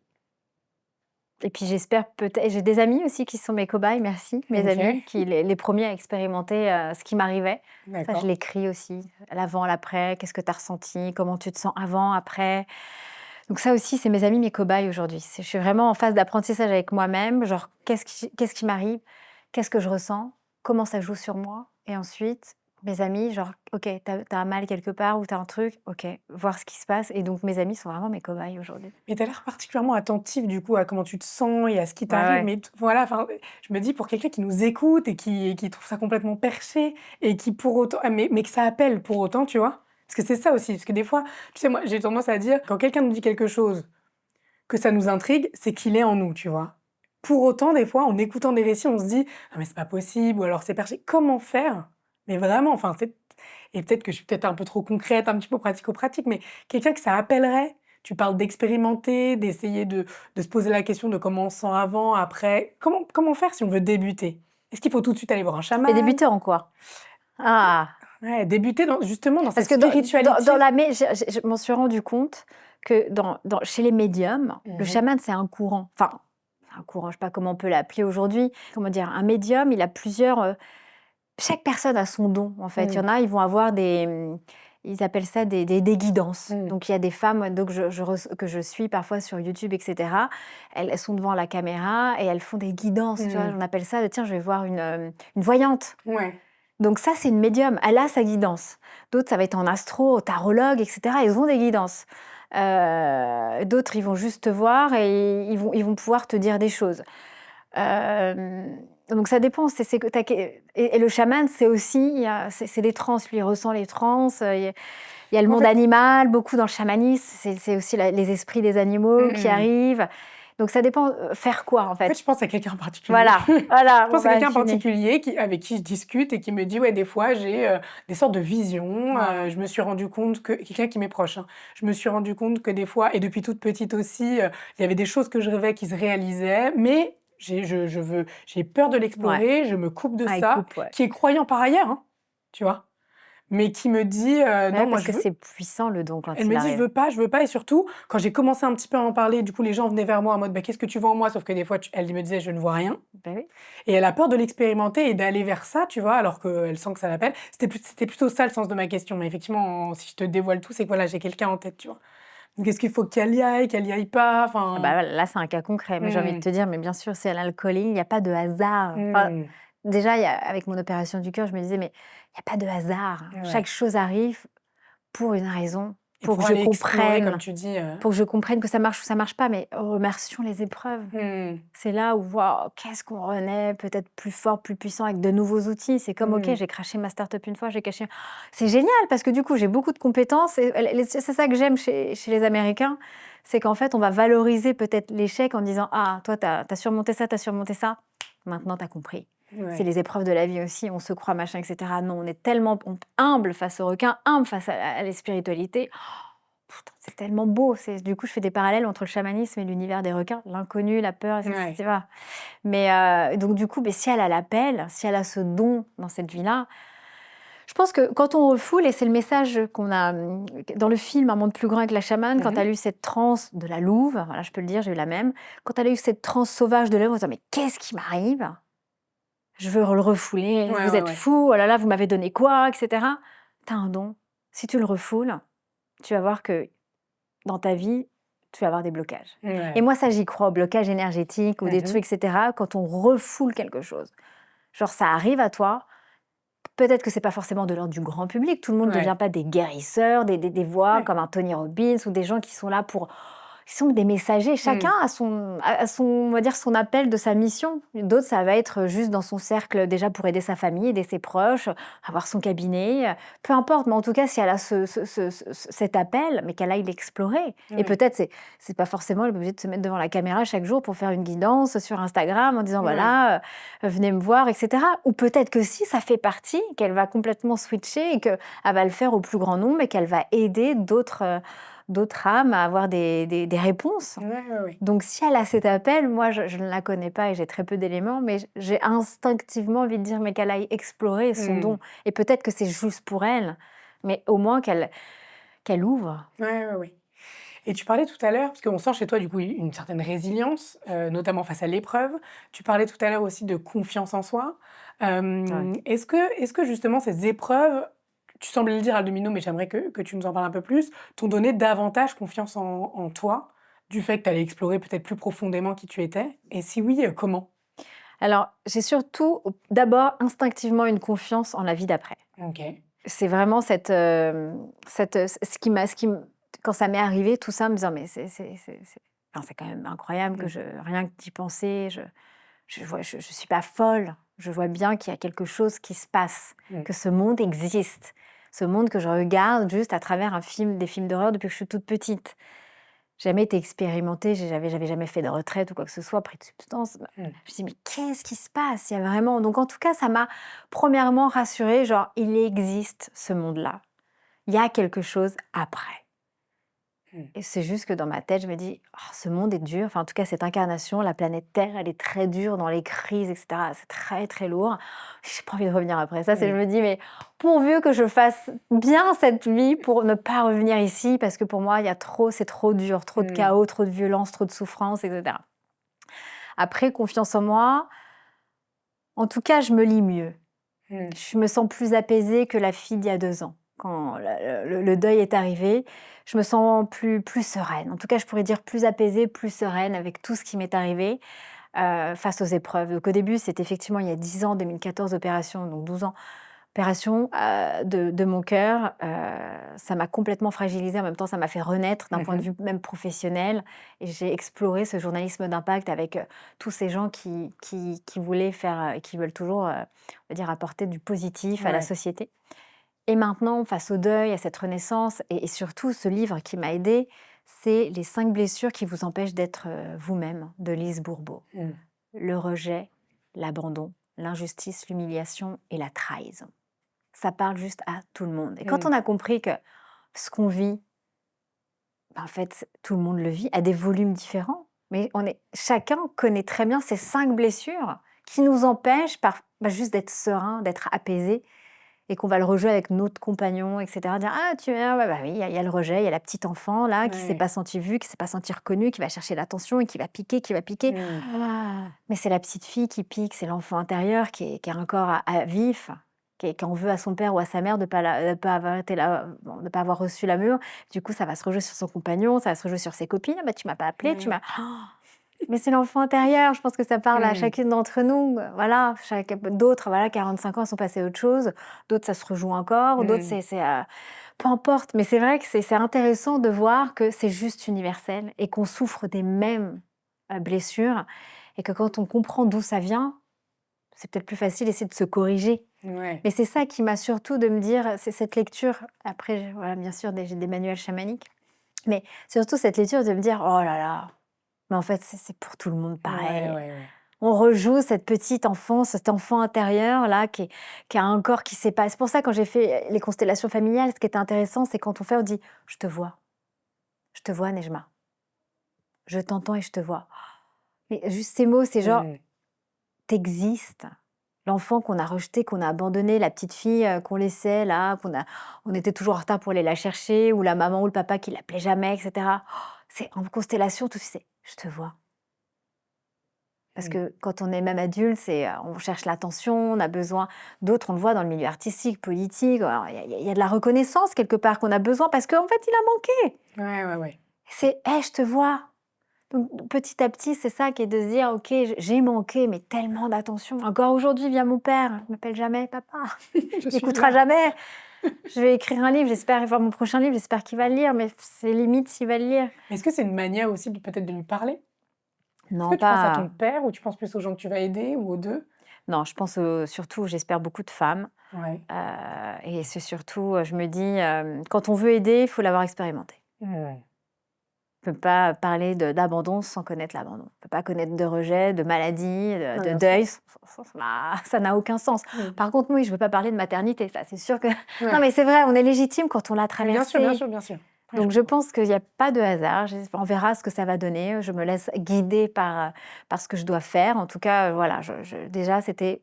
Speaker 2: et puis j'espère peut-être j'ai des amis aussi qui sont mes cobayes, merci, mes
Speaker 1: OK,
Speaker 2: amis qui les premiers à expérimenter, ce qui m'arrivait. Ça, je
Speaker 1: d'accord.
Speaker 2: l'écris aussi, l'avant, l'après, qu'est-ce que tu as ressenti? Comment tu te sens avant, après? Donc ça aussi, c'est mes amis, mes cobayes aujourd'hui. Je suis vraiment en phase d'apprentissage avec moi-même, genre qu'est-ce qui m'arrive? Qu'est-ce que je ressens? Comment ça joue sur moi? Et ensuite, mes amis, genre, OK, t'as un mal quelque part ou t'as un truc, OK, voir ce qui se passe. Et donc mes amis sont vraiment mes cobayes aujourd'hui.
Speaker 1: Mais tu as l'air particulièrement attentif du coup à comment tu te sens et à ce qui
Speaker 2: Ouais,
Speaker 1: t'arrive.
Speaker 2: ouais.
Speaker 1: Mais voilà, enfin, je me dis pour quelqu'un qui nous écoute et qui trouve ça complètement perché et qui pour autant, mais que ça appelle pour autant, tu vois? Parce que c'est ça aussi, parce que des fois, tu sais, moi, j'ai tendance à dire, quand quelqu'un nous dit quelque chose, que ça nous intrigue, c'est qu'il est en nous, tu vois? Pour autant, des fois, en écoutant des récits, on se dit: «Non mais c'est pas possible» ou alors «C'est perché». Comment faire? Mais vraiment, enfin, c'est et peut-être que je suis peut-être un peu trop concrète, un petit peu pratico-pratique, mais quelqu'un que ça appellerait, tu parles d'expérimenter, d'essayer de se poser la question de comment on se sent avant, après. Comment faire si on veut débuter? Est-ce qu'il faut tout de suite aller voir un
Speaker 2: Et
Speaker 1: chaman?
Speaker 2: débuter en quoi? Ah!
Speaker 1: Ouais, débuter dans justement dans
Speaker 2: Parce
Speaker 1: cette
Speaker 2: que dans
Speaker 1: spiritualité.
Speaker 2: la mé je m'en suis rendu compte que chez les médiums, le
Speaker 1: Mmh.
Speaker 2: chaman, c'est un courant. Enfin, un courant, je sais pas comment on peut l'appeler aujourd'hui. Comment dire? Un médium, il a plusieurs, chaque personne a son don, en fait. Il y
Speaker 1: Mmh.
Speaker 2: en a, ils vont avoir ils appellent ça des guidances.
Speaker 1: Mmh.
Speaker 2: Donc il y a des femmes, donc que je suis parfois sur YouTube et cetera. Elles sont devant la caméra et elles font des guidances, tu vois?
Speaker 1: Mmh.
Speaker 2: On appelle ça: «Tiens, je vais voir une voyante».
Speaker 1: Ouais.
Speaker 2: Donc ça, c'est une médium, elle a sa guidance. D'autres, ça va être en astro, tarologue et cetera, ils ont des guidances. D'autres, ils vont juste te voir et ils vont pouvoir te dire des choses. Donc ça dépend, c'est que tu et le chaman, c'est aussi il y a c'est des trans, lui, il ressent les trans, il y a le
Speaker 1: En
Speaker 2: monde
Speaker 1: fait
Speaker 2: animal, beaucoup dans le chamanisme, c'est aussi la les esprits des animaux
Speaker 1: mmh
Speaker 2: qui
Speaker 1: mh.
Speaker 2: arrivent. Donc ça dépend, faire quoi, en
Speaker 1: En fait,
Speaker 2: fait?
Speaker 1: je pense à quelqu'un en particulier.
Speaker 2: Voilà, voilà,
Speaker 1: Je
Speaker 2: on
Speaker 1: pense à
Speaker 2: va
Speaker 1: quelqu'un en
Speaker 2: affiner.
Speaker 1: particulier avec qui je discute et qui me dit: «Ouais, des fois, j'ai, des sortes de visions,
Speaker 2: Voilà.
Speaker 1: je me suis rendu compte que» quelqu'un qui m'est proche, hein. «Je me suis rendu compte que des fois» et depuis toute petite aussi, il y avait des choses que je rêvais qui se réalisaient, mais j'ai peur de
Speaker 2: Ouais.
Speaker 1: l'explorer, je me coupe de
Speaker 2: Ah, il
Speaker 1: ça.
Speaker 2: coupe, ouais.
Speaker 1: Qui est croyant par ailleurs, hein, tu vois? Mais qui me dit:
Speaker 2: Bah,
Speaker 1: «Non,
Speaker 2: ouais,
Speaker 1: moi,
Speaker 2: parce
Speaker 1: je
Speaker 2: que
Speaker 1: veux».
Speaker 2: c'est puissant le don
Speaker 1: Elle
Speaker 2: quand il
Speaker 1: me dit:
Speaker 2: arrive.
Speaker 1: je veux pas» et surtout, quand j'ai commencé un petit peu à en parler, du coup, les gens venaient vers moi en mode: «Bah, qu'est-ce que tu vois en moi?» sauf que des fois, elle me disait: «Je ne vois rien».
Speaker 2: Bah, oui.
Speaker 1: Et elle a peur de l'expérimenter et d'aller vers ça, tu vois? Alors qu'elle sent que ça l'appelle. C'était plutôt ça le sens de ma question, mais effectivement, si je te dévoile tout, c'est que voilà, j'ai quelqu'un en tête, tu vois? Donc est-ce qu'il faut qu'elle y aille pas?
Speaker 2: Ah bah,
Speaker 1: Enfin
Speaker 2: voilà, là, c'est un cas concret, mais j'ai envie de
Speaker 1: mmh,
Speaker 2: te dire, mais bien sûr, si elle a le calling, il y a pas de hasard. Enfin,
Speaker 1: mmh,
Speaker 2: déjà, il y a avec mon opération du cœur, je me disais: «Mais il y a pas de hasard. Chaque
Speaker 1: ouais
Speaker 2: chose arrive pour une raison,
Speaker 1: et
Speaker 2: pour que
Speaker 1: pour
Speaker 2: je
Speaker 1: aller explorer comme
Speaker 2: comprenne,
Speaker 1: tu dis,
Speaker 2: pour que je comprenne que ça marche ou ça marche pas». Mais remercions les épreuves.
Speaker 1: mmh,
Speaker 2: C'est là où, waouh, qu'est-ce qu'on renaît peut-être plus fort, plus puissant avec de nouveaux outils. C'est comme, OK,
Speaker 1: mmh,
Speaker 2: j'ai craché ma start-up une fois, j'ai caché c'est génial parce que du coup, j'ai beaucoup de compétences et c'est ça que j'aime chez les Américains, c'est qu'en fait, on va valoriser peut-être l'échec en disant: «Ah, toi, tu as surmonté ça, tu as surmonté ça. Maintenant, tu as compris». C'est
Speaker 1: ouais.
Speaker 2: les épreuves de la vie aussi, on se croit machin et cetera. Non, on est tellement humble face au requin, humble face à la spiritualité. Pourtant, c'est tellement beau. Du coup, je fais des parallèles entre le chamanisme et l'univers des requins, l'inconnu, la peur,
Speaker 1: Ouais.
Speaker 2: tu vois? Mais donc du coup, si elle a l'appel, si elle a ce don dans cette vie-là, je pense que quand on refoule et c'est le message qu'on a, dans le film Un monde plus grand avec la chamane, quand
Speaker 1: Mmh.
Speaker 2: elle a eu cette transe de la louve, voilà, je peux le dire, j'ai eu la même. Quand elle a eu cette transe sauvage de la louve, en disant: «Mais qu'est-ce qui m'arrive? Je veux le refouler,
Speaker 1: Ouais,
Speaker 2: vous
Speaker 1: ouais,
Speaker 2: êtes
Speaker 1: ouais.
Speaker 2: fous, oh là là, vous m'avez donné quoi?» et cetera. Tu as un don. Si tu le refoules, tu vas voir que dans ta vie, tu vas avoir des blocages. Et
Speaker 1: Ouais.
Speaker 2: moi, ça, j'y crois, aux blocages énergétiques ou des
Speaker 1: Mmh.
Speaker 2: trucs, et cetera, quand on refoule quelque chose. Genre, ça arrive à toi, peut-être que c'est pas forcément de l'ordre du grand public, tout le monde ne devient
Speaker 1: Ouais.
Speaker 2: pas des guérisseurs, des voix
Speaker 1: Ouais.
Speaker 2: comme un Tony Robbins ou des gens qui sont là pour ils sont des messagers. Chacun
Speaker 1: Mmh.
Speaker 2: a son, on va dire, son appel de sa mission. D'autres, ça va être juste dans son cercle, déjà pour aider sa famille, aider ses proches, avoir son cabinet, peu importe. Mais en tout cas, si elle a cet appel, mais qu'elle aille l'explorer. Et
Speaker 1: Ouais.
Speaker 2: peut-être, c'est pas forcément elle est obligée de se mettre devant la caméra chaque jour pour faire une guidance sur Instagram en disant
Speaker 1: Ouais.
Speaker 2: voilà, venez me voir, etc. Ou peut-être que si ça fait partie, qu'elle va complètement switcher et qu'elle va le faire au plus grand nombre et qu'elle va aider d'autres âmes à avoir des réponses.
Speaker 1: Ouais.
Speaker 2: Donc, si elle a cet appel, moi, je ne la connais pas et j'ai très peu d'éléments, mais j'ai instinctivement envie de dire, mais qu'elle aille explorer son
Speaker 1: Mmh.
Speaker 2: don. Et peut-être que c'est juste pour elle, mais au moins qu'elle ouvre.
Speaker 1: Ouais. Et tu parlais tout à l'heure, parce qu'on sent chez toi, du coup, une certaine résilience, notamment face à l'épreuve. Tu parlais tout à l'heure aussi de confiance en soi.
Speaker 2: Ouais.
Speaker 1: Est-ce que justement ces épreuves, tu semblais le dire à demi-mot, mais j'aimerais que tu nous en parles un peu plus, t'ont donné davantage confiance en toi, du fait que tu allais explorer peut-être plus profondément qui tu étais? Et si oui, comment?
Speaker 2: Alors, j'ai surtout, d'abord, instinctivement une confiance en la vie d'après.
Speaker 1: OK.
Speaker 2: C'est vraiment quand ça m'est arrivé, tout ça, me disant, mais enfin, c'est quand même incroyable que
Speaker 1: Mmh.
Speaker 2: rien que d'y penser, je suis pas folle. Je vois bien qu'il y a quelque chose qui se passe,
Speaker 1: Mmh.
Speaker 2: que ce monde existe. Ce monde que je regarde juste à travers des films d'horreur depuis que je suis toute petite. Jamais été expérimentée, j'avais jamais fait de retraite ou quoi que ce soit, pris de substances. Bah,
Speaker 1: Mmh.
Speaker 2: je me suis dit: «Mais qu'est-ce qui se passe?» Il y a vraiment donc en tout cas, ça m'a premièrement rassurée, genre: «Il existe ce monde-là. Il y a quelque chose après».
Speaker 1: Mmh.
Speaker 2: Et c'est juste que dans ma tête, je me dis: «Oh, ce monde est dur». Enfin, en tout cas, cette incarnation, la planète Terre, elle est très dure dans les crises et cetera. C'est très, très lourd. J'ai pas envie de revenir après ça. Je
Speaker 1: Mmh.
Speaker 2: me dis: «Mais pourvu que je fasse bien cette vie pour ne pas revenir ici», parce que pour moi, il y a trop c'est trop dur, trop de
Speaker 1: Mmh.
Speaker 2: chaos, trop de violence, trop de souffrance et cetera. Après, confiance en moi, en tout cas, je me lis mieux.
Speaker 1: Mmh.
Speaker 2: Je me sens plus apaisée que la fille d'il y a 2 ans. Quand le deuil est arrivé, je me sens plus sereine. En tout cas, je pourrais dire plus apaisée, plus sereine avec tout ce qui m'est arrivé, face aux épreuves. Donc au début, c'était effectivement il y a 10 ans, 2014, opération, donc 12 ans, opération, de mon cœur. Ça m'a complètement fragilisée. En même temps, ça m'a fait renaître d'un point de
Speaker 1: Mmh.
Speaker 2: vue même professionnel et j'ai exploré ce journalisme d'impact avec, tous ces gens qui voulaient faire, et qui veulent toujours, on va dire apporter du positif à la
Speaker 1: Ouais.
Speaker 2: société. Et maintenant, face au deuil, à cette renaissance et surtout ce livre qui m'a aidée, c'est «Les 5 blessures qui vous empêchent d'être, vous-même» de Lise Bourbeau.
Speaker 1: Mmh.
Speaker 2: Le rejet, l'abandon, l'injustice, l'humiliation et la trahison. Ça parle juste à tout le monde et quand
Speaker 1: Mmh.
Speaker 2: on a compris que ce qu'on vit, bah, en fait, tout le monde le vit à des volumes différents, mais chacun connaît très bien ces 5 blessures qui nous empêchent juste d'être serein, d'être apaisé et qu'on va le rejouer avec notre compagnon et cetera. Dire: «Ah tu es ouais, bah, oui, il y a le rejet, il y a la petite enfant là qui s'est
Speaker 1: Ouais.
Speaker 2: pas sentie vue, qui s'est pas sentie reconnue, qui va chercher l'attention et qui va piquer, qui va piquer».
Speaker 1: Mmh.
Speaker 2: Ah, mais c'est la petite fille qui pique, c'est l'enfant intérieur qui a un corps à vif, qui en veut à son père ou à sa mère de pas avoir été là, bon, de pas avoir reçu l'amour. Du coup, ça va se rejouer sur son compagnon, ça va se rejouer sur ses copines: «Ah bah, tu m'as pas appelé, tu
Speaker 1: Ouais.
Speaker 2: m'as» mais c'est l'enfant intérieur, je pense que ça parle à
Speaker 1: Mmh.
Speaker 2: chacune d'entre nous, voilà. D'autres, voilà, 45 ans, sont passés à autre chose. D'autres, ça se rejoue encore. D'autres,
Speaker 1: Mmh.
Speaker 2: peu importe. Mais c'est vrai que c'est intéressant de voir que c'est juste universel et qu'on souffre des mêmes, blessures et que quand on comprend d'où ça vient, c'est peut-être plus facile d'essayer de se corriger.
Speaker 1: Ouais.
Speaker 2: Mais c'est ça qui m'a surtout de me dire, c'est cette lecture, après, voilà, bien sûr, j'ai des manuels chamaniques, mais surtout cette lecture de me dire: «Oh là là, mais en fait, c'est pour tout le monde pareil».
Speaker 1: Ouais.
Speaker 2: On rejoue cette petite enfance, cet enfant intérieur-là qui a un corps qui sait pas. C'est pour ça quand j'ai fait les constellations familiales, ce qui était intéressant, c'est quand on fait, on dit: je te vois Nejma, je t'entends et je te vois». Mais juste ces mots, c'est genre:
Speaker 1: Mmh.
Speaker 2: «Tu L'enfant qu'on a rejeté, qu'on a abandonné, la petite fille, qu'on laissait là, on était toujours en retard pour aller la chercher ou la maman ou le papa qui l'appelait jamais et cetera. C'est en constellation, tout c'est: «Je te vois». Parce
Speaker 1: Mmh.
Speaker 2: que quand on est même adulte, on cherche l'attention, on a besoin d'autres, on le voit dans le milieu artistique, politique, alors il y a de la reconnaissance quelque part qu'on a besoin parce qu'en fait, il a manqué.
Speaker 1: Ouais.
Speaker 2: C'est: «Hey, je te vois». Donc petit à petit, c'est ça qui est de se dire: «OK, j'ai manqué, mais tellement d'attention». Encore aujourd'hui, vient mon père, il m'appelle jamais papa,
Speaker 1: Je
Speaker 2: il
Speaker 1: suis
Speaker 2: écoutera
Speaker 1: là.
Speaker 2: jamais. Je vais écrire un livre, j'espère voir mon prochain livre, j'espère qu'il va le lire, mais c'est limite s'il va le lire.
Speaker 1: Est-ce que c'est une manière aussi de peut-être de lui parler? Est-ce que
Speaker 2: Non,
Speaker 1: tu penses à ton
Speaker 2: pas
Speaker 1: père ou tu penses plus aux gens que tu vas aider ou aux 2?
Speaker 2: non, je pense, surtout, j'espère beaucoup de femmes.
Speaker 1: Ouais.
Speaker 2: Et c'est surtout, je me dis, quand on veut aider, il faut l'avoir expérimenté.
Speaker 1: Mmh.
Speaker 2: On ne peut pas parler d'abandon sans connaître l'abandon. On ne peut pas connaître de rejet, de maladie,
Speaker 1: Ouais,
Speaker 2: de
Speaker 1: bien sûr.
Speaker 2: deuil, ça n'a aucun sens.
Speaker 1: Mmh.
Speaker 2: Par contre, oui, je ne veux pas parler de maternité, ça c'est sûr que non
Speaker 1: Ouais.
Speaker 2: mais c'est vrai, on est légitime quand on l'a
Speaker 1: Mais bien sûr, bien
Speaker 2: traversé.
Speaker 1: sûr, bien sûr. Ouais, je
Speaker 2: Donc je
Speaker 1: comprends.
Speaker 2: pense qu'il y a pas de hasard. On verra ce que ça va donner. Je me laisse guider par ce que je dois faire. En tout cas, voilà, déjà, c'était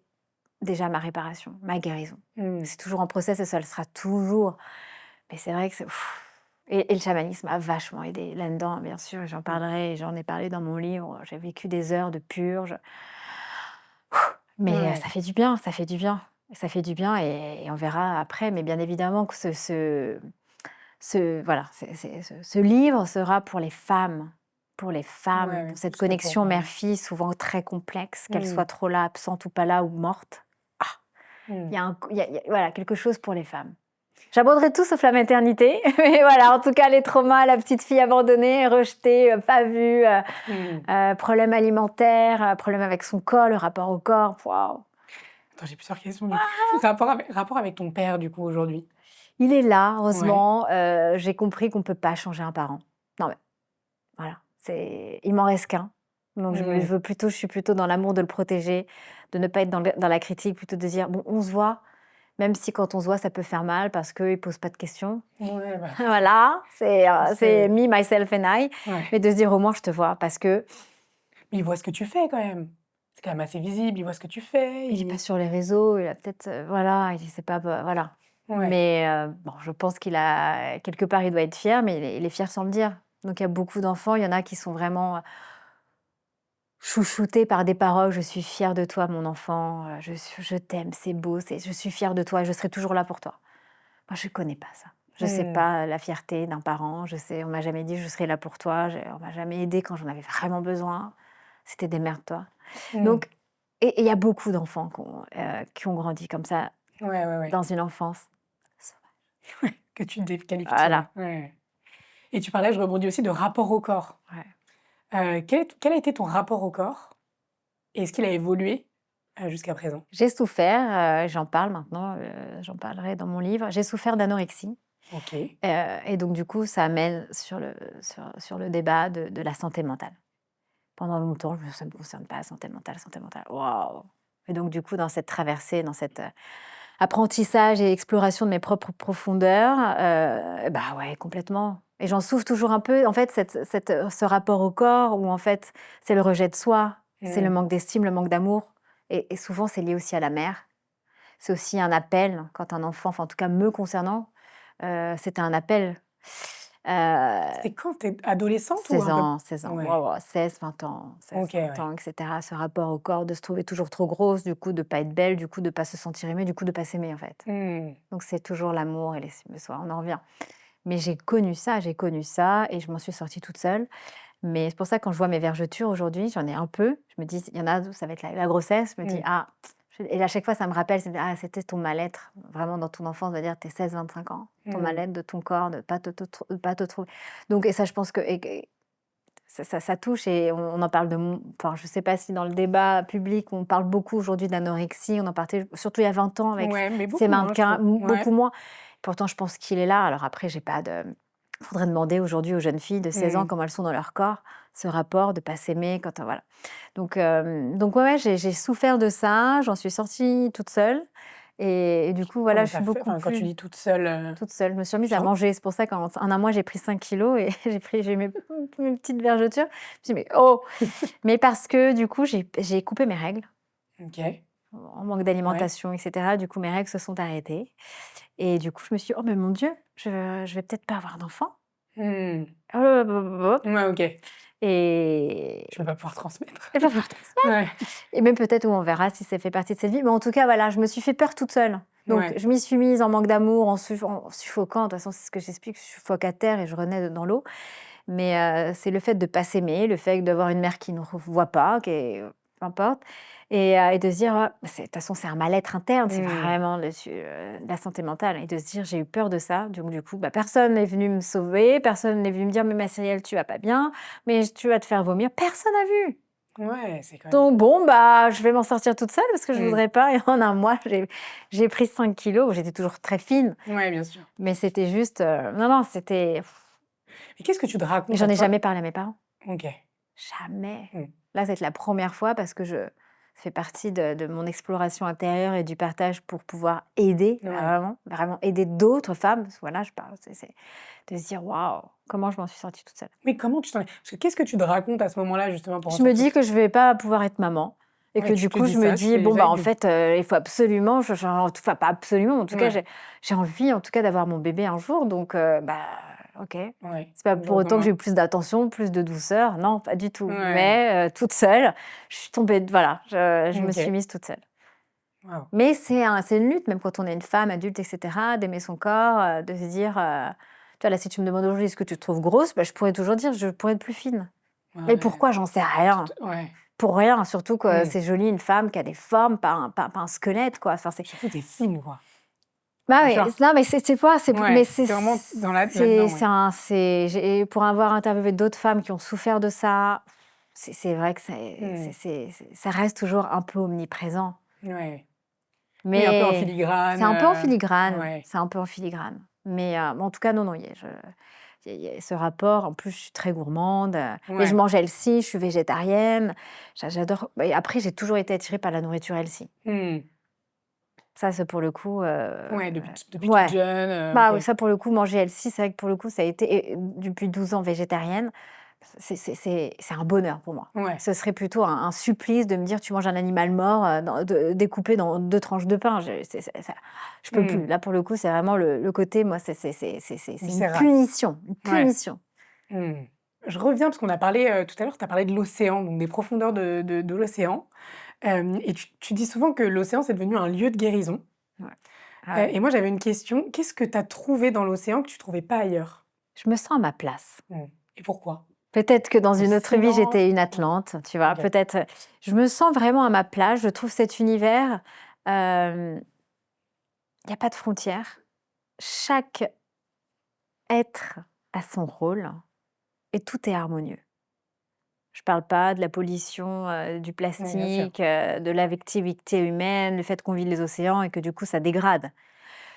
Speaker 2: déjà ma réparation, ma guérison.
Speaker 1: Mmh.
Speaker 2: C'est toujours en process et ça le sera toujours. Mais c'est vrai que c'est et le chamanisme a vachement aidé là-dedans, bien sûr, et j'en
Speaker 1: Mmh.
Speaker 2: parlerai et j'en ai parlé dans mon livre. J'ai vécu des heures de purge, mais
Speaker 1: Ouais.
Speaker 2: ça fait du bien, ça fait du bien. Ça fait du bien et on verra après. Mais bien évidemment que voilà, ce livre sera pour les
Speaker 1: Ouais,
Speaker 2: femmes,
Speaker 1: ouais,
Speaker 2: pour cette
Speaker 1: plus que pour,
Speaker 2: connexion mère-fille souvent très complexe, qu'elle soit
Speaker 1: mmh.
Speaker 2: trop là, absente ou pas là ou morte. Ah!
Speaker 1: Mmh.
Speaker 2: Il y a voilà, quelque chose pour les femmes. J'aborderai tout sauf la maternité, mais voilà, en tout cas les traumas, la petite fille abandonnée, rejetée, pas vue,
Speaker 1: Mmh.
Speaker 2: problèmes alimentaires, problèmes avec son corps, le rapport au corps, waouh!
Speaker 1: Attends, j'ai plusieurs questions du coup. Rapport avec ton père du coup aujourd'hui?
Speaker 2: Il est là,
Speaker 1: Ouais.
Speaker 2: heureusement, j'ai compris qu'on peut pas changer un parent. Non mais voilà, il m'en reste qu'un, donc
Speaker 1: Mmh.
Speaker 2: je suis plutôt dans l'amour de le protéger, de ne pas être dans la critique, plutôt de dire: «Bon, on se voit», même si quand on se voit, ça peut faire mal parce qu'il pose pas de questions.
Speaker 1: Ouais, bah,
Speaker 2: Voilà, c'est
Speaker 1: c'est
Speaker 2: me, myself and I,
Speaker 1: ouais.
Speaker 2: mais de se dire: «Au moins je te vois», parce que
Speaker 1: Mais il voit ce que tu fais quand même. C'est quand même assez visible, il voit ce que tu fais,
Speaker 2: il est pas
Speaker 1: il
Speaker 2: sur les réseaux, il a peut-être, voilà, il sait pas, voilà.
Speaker 1: ouais.
Speaker 2: Mais bon, je pense qu'il a quelque part, il doit être fier, mais il est fier sans le dire. Donc il y a beaucoup d'enfants, il y en a qui sont vraiment, chouchoutés par des paroles: «Je suis fière de toi mon enfant, je t'aime, c'est beau, je suis fière de toi et je serai toujours là pour toi». Moi, je connais pas ça. Je sais
Speaker 1: Mmh.
Speaker 2: pas la fierté d'un parent, on m'a jamais dit: «Je serai là pour toi», on m'a jamais aidé quand j'en avais vraiment besoin. C'était «Démerde-toi».
Speaker 1: Mmh.
Speaker 2: Donc et il y a beaucoup d'enfants qui ont grandi comme ça,
Speaker 1: Ouais, ouais, ouais.
Speaker 2: dans une enfance
Speaker 1: Que tu qualifies de sauvage.
Speaker 2: voilà,
Speaker 1: Ouais. Et tu parlais, je rebondis aussi, de rapport au corps.
Speaker 2: ouais.
Speaker 1: Quel a été ton rapport au corps? Et est-ce qu'il a évolué, jusqu'à présent?
Speaker 2: J'ai souffert, j'en parle maintenant, j'en parlerai dans mon livre. J'ai souffert d'anorexie,
Speaker 1: OK.
Speaker 2: et donc du coup, ça amène sur le débat de la santé mentale. Pendant longtemps, ça ne me concerne pas, santé mentale, waouh! Et donc du coup, dans cette traversée, dans cet, apprentissage et exploration de mes propres profondeurs, bah, ouais, complètement, et j'en souffre toujours un peu. En fait, ce rapport au corps où en fait, c'est le rejet de soi, c'est le
Speaker 1: Mmh.
Speaker 2: manque d'estime, le manque d'amour, et souvent c'est lié aussi à la mère. C'est aussi un appel quand un enfant, enfin en tout cas me concernant, c'était un appel.
Speaker 1: C'était quand? Tu adolescente ou
Speaker 2: 16
Speaker 1: un peu
Speaker 2: ans, 16 ans,
Speaker 1: ouais.
Speaker 2: waouh, waouh, 16-20 ans,
Speaker 1: OK,
Speaker 2: 16-20
Speaker 1: ouais.
Speaker 2: ans, et cetera. Ce rapport au corps, de se trouver toujours trop grosse, du coup de pas être belle, du coup de pas se sentir aimée, du coup de pas s'aimer, en fait.
Speaker 1: Mmh.
Speaker 2: Donc c'est toujours l'amour et l'estime de soi, on en revient. Mais j'ai connu ça et je m'en suis sortie toute seule. Mais c'est pour ça, quand je vois mes vergetures aujourd'hui, j'en ai un peu, je me dis: «Il y en a où ça va être la grossesse», je me dis:
Speaker 1: Mmh.
Speaker 2: «Ah», et à chaque fois ça me rappelle, «Ah, c'était ton mal-être, vraiment dans ton enfance», on va dire tes 16-25 ans, ton
Speaker 1: Mmh.
Speaker 2: mal-être de ton corps, de pas te trouver. Donc et ça, je pense que ça touche, et on en parle enfin, je sais pas si dans le débat public, on parle beaucoup aujourd'hui d'anorexie, on en parlait surtout il y a 20 ans avec
Speaker 1: Ouais, mais
Speaker 2: ces
Speaker 1: beaucoup moins, je
Speaker 2: mannequins,
Speaker 1: trouve.
Speaker 2: beaucoup
Speaker 1: Ouais.
Speaker 2: moins. Pourtant, je pense qu'il est là. Alors après, j'ai pas de faudrait demander aujourd'hui aux jeunes filles de 16 ans
Speaker 1: Mmh.
Speaker 2: comment elles sont dans leur corps, ce rapport de pas s'aimer quand, voilà. Donc ouais, ouais, j'ai souffert de ça, j'en suis sortie toute seule, et du coup, voilà,
Speaker 1: Comment
Speaker 2: je
Speaker 1: tu as
Speaker 2: suis
Speaker 1: fait?
Speaker 2: beaucoup
Speaker 1: Enfin, quand tu
Speaker 2: plus
Speaker 1: dis toute seule,
Speaker 2: toute seule. Je me suis remise à
Speaker 1: sur
Speaker 2: manger. C'est pour ça qu'en un mois, j'ai pris 5 kilos et j'ai eu mes petites vergetures. Je me suis dit: «Mais oh!» Mais parce que du coup, j'ai coupé mes règles,
Speaker 1: OK.
Speaker 2: en manque
Speaker 1: Ouais.
Speaker 2: d'alimentation et cetera. Du coup, mes règles se sont arrêtées et du coup, je me suis dit: «Oh mais mon Dieu, je vais peut-être pas avoir d'enfant».
Speaker 1: Mmh.
Speaker 2: Oh,
Speaker 1: Ouais, OK.
Speaker 2: et
Speaker 1: Je vais pas pouvoir transmettre.
Speaker 2: et pas pouvoir transmettre,
Speaker 1: Ouais.
Speaker 2: et même peut-être, où on verra si ça fait partie de cette vie. Mais en tout cas, voilà, je me suis fait peur toute seule. Donc
Speaker 1: Ouais.
Speaker 2: je m'y suis mise en manque d'amour, en suffoquant. De toute façon, c'est ce que j'explique, je suffoque à terre et je renais dans l'eau. Mais c'est le fait de pas s'aimer, le fait d'avoir une mère qui ne voit pas, qui est peu importe, et de se dire: «Ah, c'est de toute façon, c'est un mal-être interne, c'est
Speaker 1: Mmh.
Speaker 2: vraiment la santé mentale», et de se dire: «J'ai eu peur de ça». Donc du coup, bah, personne n'est venu me sauver, personne n'est venu me dire: «Mais ma Cyrielle, tu vas pas bien, mais tu vas te faire vomir». Personne n'a vu.
Speaker 1: Ouais, c'est quand même
Speaker 2: Donc bon, bah, je vais m'en sortir toute seule parce que je
Speaker 1: mmh.
Speaker 2: voudrais pas, et en un mois, j'ai pris 5 kilos. J'étais toujours très fine,
Speaker 1: Ouais, bien sûr.
Speaker 2: mais c'était juste, non, non, c'était,
Speaker 1: Et qu'est-ce que tu te
Speaker 2: mais
Speaker 1: racontes à
Speaker 2: j'en ai
Speaker 1: toi?
Speaker 2: jamais parlé à mes parents.
Speaker 1: OK.
Speaker 2: Jamais.
Speaker 1: Mmh.
Speaker 2: Là, c'est la première fois parce que Ça fait partie de mon exploration intérieure et du partage pour pouvoir aider,
Speaker 1: Ouais.
Speaker 2: vraiment, vraiment aider d'autres femmes. Parce que voilà, je parle, c'est de se dire waouh, comment je m'en suis sortie toute seule.
Speaker 1: Mais comment tu t'en es parce que qu'est-ce que tu te racontes à ce moment-là, justement, pour en
Speaker 2: Je me dis
Speaker 1: sortir?
Speaker 2: que je vais pas pouvoir être maman et
Speaker 1: Ouais,
Speaker 2: que
Speaker 1: tu
Speaker 2: du
Speaker 1: te
Speaker 2: coup,
Speaker 1: dis
Speaker 2: je me
Speaker 1: ça, tu
Speaker 2: dis
Speaker 1: fais
Speaker 2: bon
Speaker 1: déjà
Speaker 2: bah en
Speaker 1: une
Speaker 2: fait, il faut absolument, enfin pas absolument, en tout cas,
Speaker 1: ouais,
Speaker 2: j'ai envie en tout cas d'avoir mon bébé un jour, donc bah ok.
Speaker 1: ouais,
Speaker 2: C'est pas
Speaker 1: du
Speaker 2: pour
Speaker 1: jour au
Speaker 2: autant que j'ai
Speaker 1: lendemain.
Speaker 2: eu plus d'attention, plus de douceur, non, pas du tout.
Speaker 1: Ouais,
Speaker 2: Mais toute seule, je suis tombée, voilà, je me suis
Speaker 1: OK.
Speaker 2: mise toute seule.
Speaker 1: Waouh.
Speaker 2: Mais c'est une lutte, même quand on est une femme adulte, et cetera, d'aimer son corps, de se dire, tu vois, là, si tu me demandes aujourd'hui: «Est-ce que tu te trouves grosse?» bah, je pourrais toujours dire: «Je pourrais être plus fine». Mais
Speaker 1: Ouais,
Speaker 2: pourquoi? J'en sais rien.
Speaker 1: ouais.
Speaker 2: Pour rien, surtout que
Speaker 1: Mmh.
Speaker 2: c'est joli une femme qui a des formes, pas un squelette, quoi. Enfin, c'est
Speaker 1: Surtout tu es fine, quoi.
Speaker 2: bah,
Speaker 1: Tu
Speaker 2: oui,
Speaker 1: vois?
Speaker 2: non, mais c'est quoi? Mais
Speaker 1: Ouais, tu es vraiment dans là là-dedans, ouais.
Speaker 2: j'ai pour avoir interviewé d'autres femmes qui ont souffert de ça, c'est vrai que
Speaker 1: Mmh.
Speaker 2: ça reste toujours un peu omniprésent.
Speaker 1: Ouais. Oui, un peu en
Speaker 2: Mais c'est
Speaker 1: filigrane,
Speaker 2: un peu en filigrane,
Speaker 1: ouais,
Speaker 2: c'est un peu en filigrane. Mais en tout cas, non, non, il y a ce rapport. En plus, je suis très gourmande, mais je
Speaker 1: ouais.
Speaker 2: mange healthy, je suis végétarienne. J'adore et après, j'ai toujours été attirée par la nourriture healthy.
Speaker 1: Mmh.
Speaker 2: Ça, c'est pour le coup,
Speaker 1: Ouais, depuis toute
Speaker 2: ouais.
Speaker 1: jeune,
Speaker 2: Bah, oui,
Speaker 1: OK.
Speaker 2: ça, pour le coup, manger healthy, c'est vrai que pour le coup, ça a été et depuis 12 ans végétarienne, c'est un bonheur pour moi.
Speaker 1: Ouais.
Speaker 2: Ce serait plutôt un supplice de me dire: «Tu manges un animal mort, découpé dans 2 tranches de pain». Je peux plus.
Speaker 1: Mmh.
Speaker 2: Là, pour le coup, c'est vraiment le côté, moi, c'est une
Speaker 1: Viscéral.
Speaker 2: punition, une
Speaker 1: Ouais.
Speaker 2: punition.
Speaker 1: Mmh. Je reviens parce qu'on a parlé, tout à l'heure, tu as parlé de l'océan, donc des profondeurs de l'océan. Et tu dis souvent que l'océan, c'est devenu un lieu de guérison.
Speaker 2: Ouais. Ah ouais.
Speaker 1: Et moi, j'avais une question. Qu'est-ce que tu as trouvé dans l'océan que tu trouvais pas ailleurs?
Speaker 2: Je me sens à ma place.
Speaker 1: Mmh. Et pourquoi?
Speaker 2: Peut-être que dans
Speaker 1: Le
Speaker 2: une autre vie,
Speaker 1: silence?
Speaker 2: j'étais une
Speaker 1: Ouais.
Speaker 2: Atlante, tu vois?
Speaker 1: OK.
Speaker 2: Peut-être, je me sens vraiment à ma place. Je trouve cet univers, il y a pas de frontières. Chaque être a son rôle et tout est harmonieux. Je parle pas de la pollution, du
Speaker 1: Oui, bien sûr.
Speaker 2: plastique, de l'activité humaine, le fait qu'on vide les océans et que du coup ça dégrade.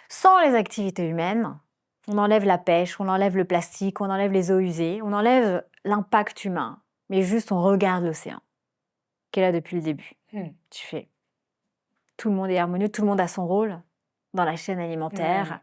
Speaker 2: Sans les activités humaines, on enlève la pêche, on enlève le plastique, on enlève les eaux usées, on enlève l'impact humain, mais juste on regarde l'océan, qui est là depuis le début.
Speaker 1: Mmh.
Speaker 2: Tu fais tout le monde est harmonieux, tout le monde a son rôle dans la chaîne alimentaire.
Speaker 1: Ouais.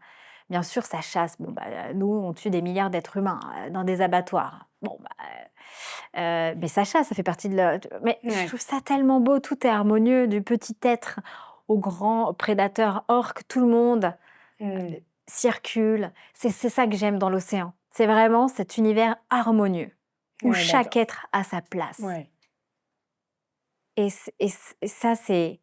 Speaker 2: Bien sûr, ça chasse. Bon, bah, nous, on tue des milliards d'êtres humains dans des abattoirs. Bon, bah, mais ça chasse, ça fait partie de la. Mais je
Speaker 1: Ouais.
Speaker 2: trouve ça tellement beau, tout est harmonieux, du petit être au grand prédateur orque, tout le monde
Speaker 1: Mmh.
Speaker 2: circule. C'est ça que j'aime dans l'océan. C'est vraiment cet univers harmonieux où
Speaker 1: Ouais,
Speaker 2: chaque
Speaker 1: d'accord.
Speaker 2: être a sa place.
Speaker 1: Ouais.
Speaker 2: Et ça, c'est.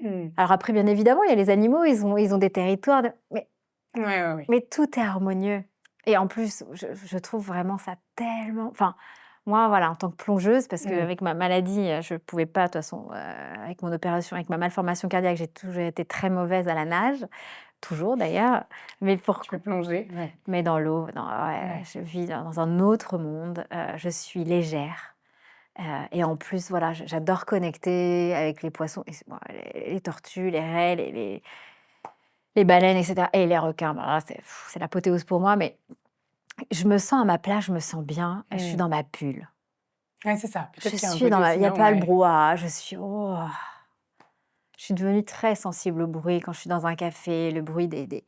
Speaker 1: Mmh.
Speaker 2: Alors après, bien évidemment, il y a les animaux, ils ont des territoires,
Speaker 1: Ouais, ouais, ouais.
Speaker 2: mais tout est harmonieux. Et en plus, je trouve vraiment ça tellement. Enfin, moi, voilà, en tant que plongeuse, parce
Speaker 1: Mmh.
Speaker 2: qu'avec ma maladie, je ne pouvais pas, de toute façon, avec mon opération, avec ma malformation cardiaque, j'ai toujours été très mauvaise à la nage, toujours d'ailleurs. Mais
Speaker 1: Tu peux plonger? Ouais.
Speaker 2: mais dans l'eau, ouais,
Speaker 1: Ouais.
Speaker 2: je vis dans un autre monde. Je suis légère. Et en plus, voilà, j'adore connecter avec les poissons, et bon, les tortues, les raies, les baleines, et cetera, et les requins. Bah, là, c'est l'apothéose pour moi, mais je me sens à ma place, je me sens bien, je suis
Speaker 1: Mmh.
Speaker 2: dans ma bulle.
Speaker 1: Ouais, c'est ça.
Speaker 2: Je
Speaker 1: Peut-être qu'il y a un
Speaker 2: suis
Speaker 1: côté
Speaker 2: dans ma
Speaker 1: aussi
Speaker 2: il y a
Speaker 1: là
Speaker 2: pas le
Speaker 1: ouais.
Speaker 2: brouhaha, oh, je suis devenue très sensible au bruit quand je suis dans un café, le bruit des